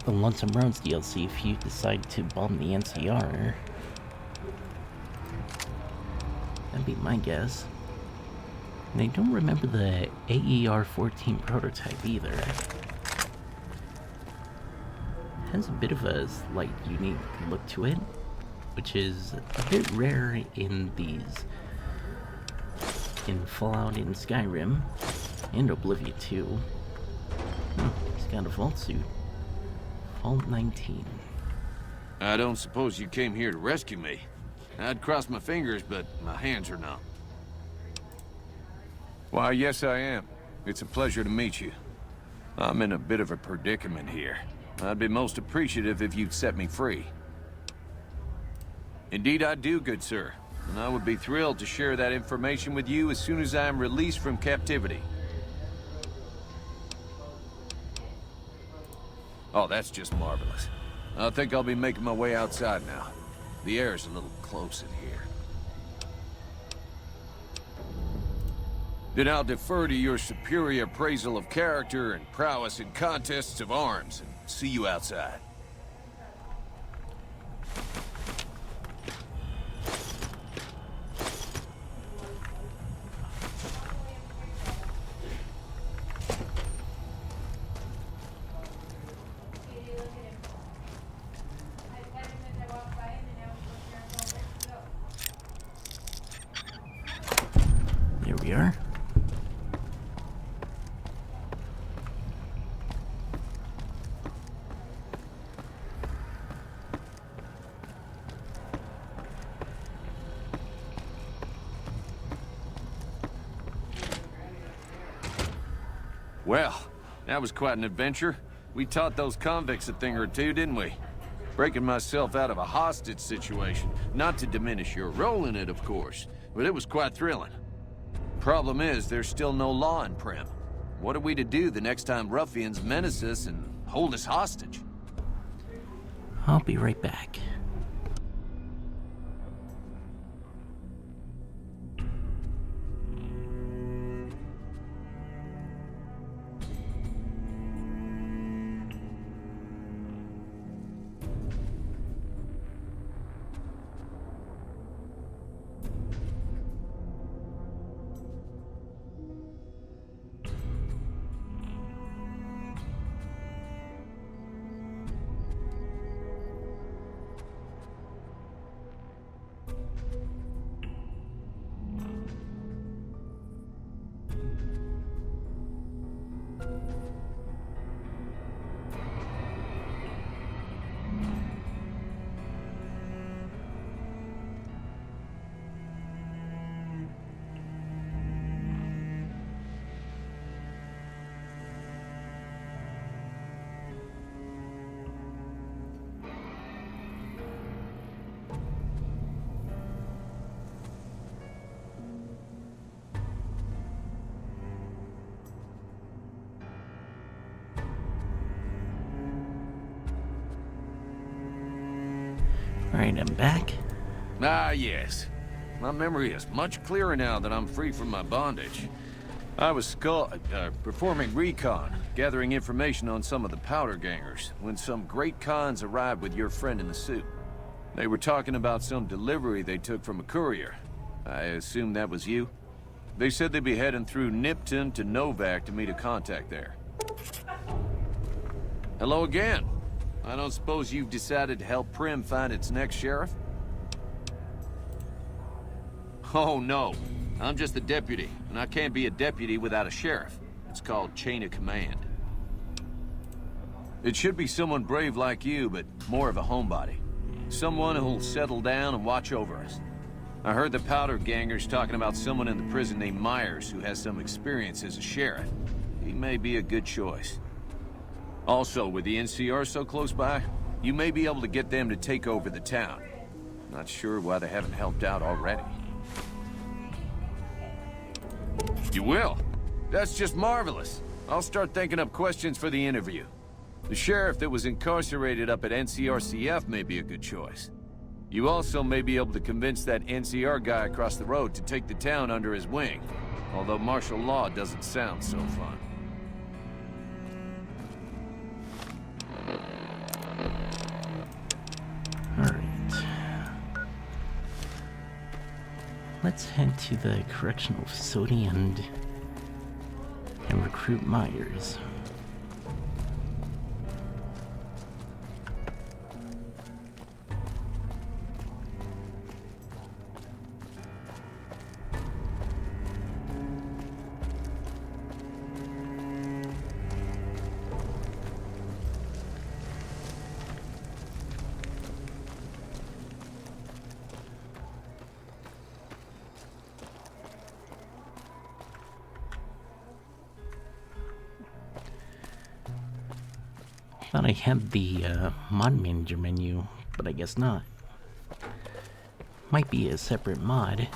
Lonesome Roads DLC if you decide to bomb the NCR. That'd be my guess. And I don't remember the AER-14 prototype either. Has a bit of a slight unique look to it, which is a bit rare in Fallout and Skyrim, and Oblivion too. He's got a vault suit. Vault 19. I don't suppose you came here to rescue me. I'd cross my fingers, but my hands are numb. Why, yes I am. It's a pleasure to meet you. I'm in a bit of a predicament here. I'd be most appreciative if you'd set me free. Indeed I do, good sir. And I would be thrilled to share that information with you as soon as I am released from captivity. Oh, that's just marvelous. I think I'll be making my way outside now. The air's a little close in here. Then I'll defer to your superior appraisal of character and prowess in contests of arms, and see you outside. There we are. Well, that was quite an adventure. We taught those convicts a thing or two, didn't we? Breaking myself out of a hostage situation. Not to diminish your role in it, of course, but it was quite thrilling. Problem is, there's still no law in Prim. What are we to do the next time ruffians menace us and hold us hostage? I'll be right back. Alright, I'm back. Ah, yes. My memory is much clearer now that I'm free from my bondage. I was performing recon, gathering information on some of the powder gangers, when some great cons arrived with your friend in the suit. They were talking about some delivery they took from a courier. I assume that was you? They said they'd be heading through Nipton to Novak to meet a contact there. Hello again. I don't suppose you've decided to help Prim find its next sheriff? Oh, no. I'm just the deputy, and I can't be a deputy without a sheriff. It's called chain of command. It should be someone brave like you, but more of a homebody. Someone who'll settle down and watch over us. I heard the powder gangers talking about someone in the prison named Myers who has some experience as a sheriff. He may be a good choice. Also, with the NCR so close by, you may be able to get them to take over the town. Not sure why they haven't helped out already. You will? That's just marvelous. I'll start thinking up questions for the interview. The sheriff that was incarcerated up at NCRCF may be a good choice. You also may be able to convince that NCR guy across the road to take the town under his wing. Although martial law doesn't sound so fun. let's head to the correctional facility and recruit Myers. Thought I had the mod manager menu, but I guess not. Might be a separate mod.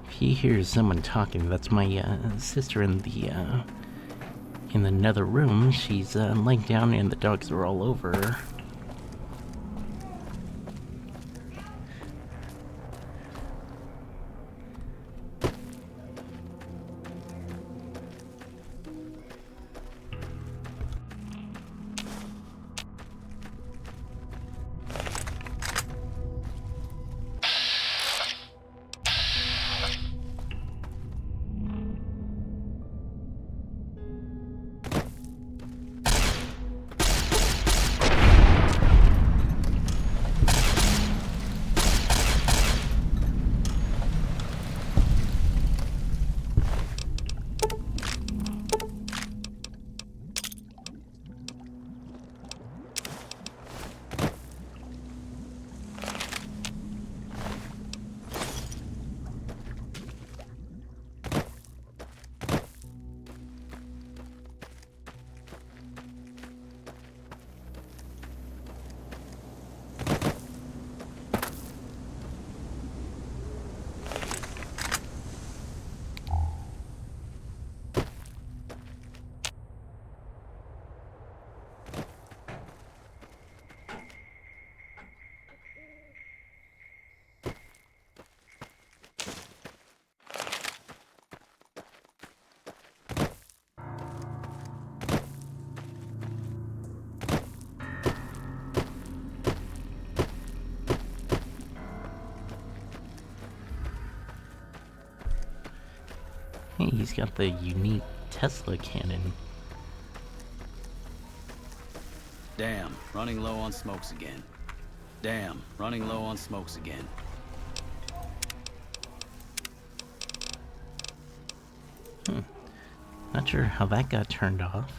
He hears someone talking. That's my sister in the another room. She's laying down and the dogs are all over her. Hey, he's got the unique Tesla cannon. Damn, running low on smokes again. Damn, running low on smokes again. Not sure how that got turned off.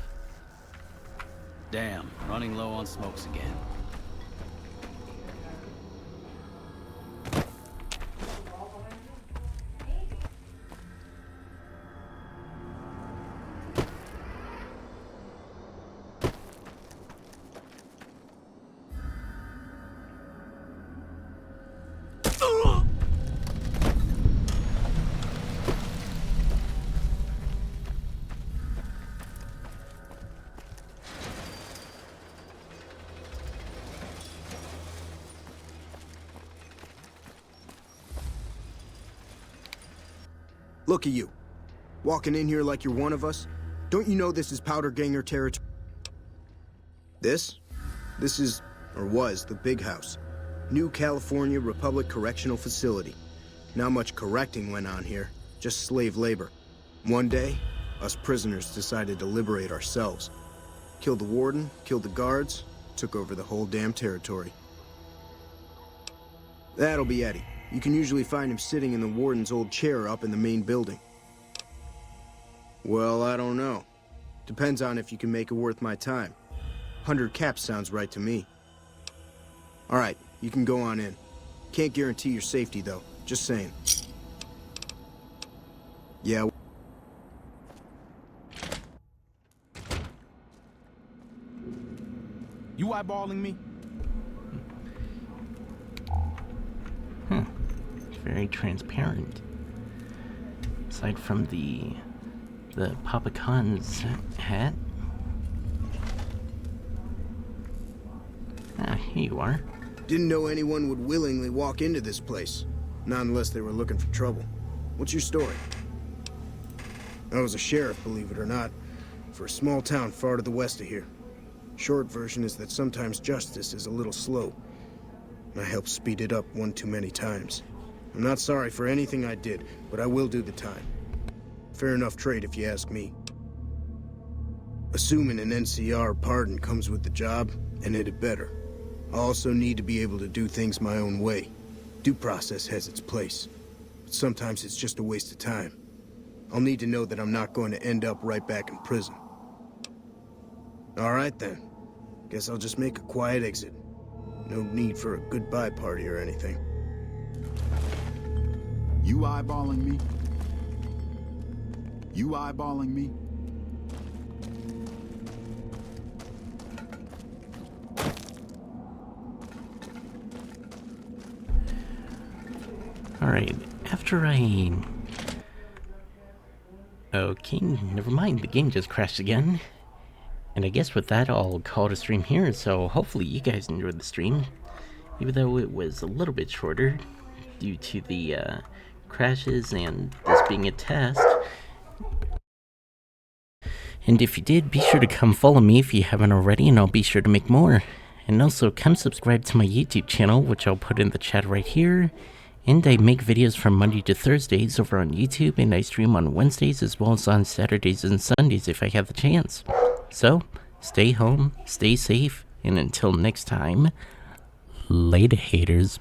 Damn, running low on smokes again. Look at you. Walking in here like you're one of us. Don't you know this is Powder Ganger territory? This is, or was, the Big House. New California Republic Correctional Facility. Not much correcting went on here, just slave labor. One day, us prisoners decided to liberate ourselves. Killed the warden, killed the guards, took over the whole damn territory. That'll be Eddie. You can usually find him sitting in the warden's old chair up in the main building. Well, I don't know. Depends on if you can make it worth my time. 100 caps sounds right to me. All right, you can go on in. Can't guarantee your safety, though. Just saying. Yeah. You eyeballing me? It's very transparent. Aside from the the Papa Khan's hat. Ah, here you are. Didn't know anyone would willingly walk into this place. Not unless they were looking for trouble. What's your story? I was a sheriff, believe it or not, for a small town far to the west of here. Short version is that sometimes justice is a little slow. And I helped speed it up one too many times. I'm not sorry for anything I did, but I will do the time. Fair enough trade if you ask me. Assuming an NCR pardon comes with the job, and it had better. I also need to be able to do things my own way. Due process has its place. But sometimes it's just a waste of time. I'll need to know that I'm not going to end up right back in prison. All right then. Guess I'll just make a quiet exit. No need for a goodbye party or anything. You eyeballing me? You eyeballing me? Alright, after I... Okay, never mind, the game just crashed again. And I guess with that, I'll call it a stream here, so hopefully you guys enjoyed the stream. Even though it was a little bit shorter, due to the crashes and this being a test. And if you did, be sure to come follow me if you haven't already, and I'll be sure to make more. And also, come subscribe to my YouTube channel, which I'll put in the chat right here. And I make videos from Monday to Thursdays over on YouTube, and I stream on Wednesdays as well as on Saturdays and Sundays if I have the chance. So, stay home, stay safe, and until next time, later haters.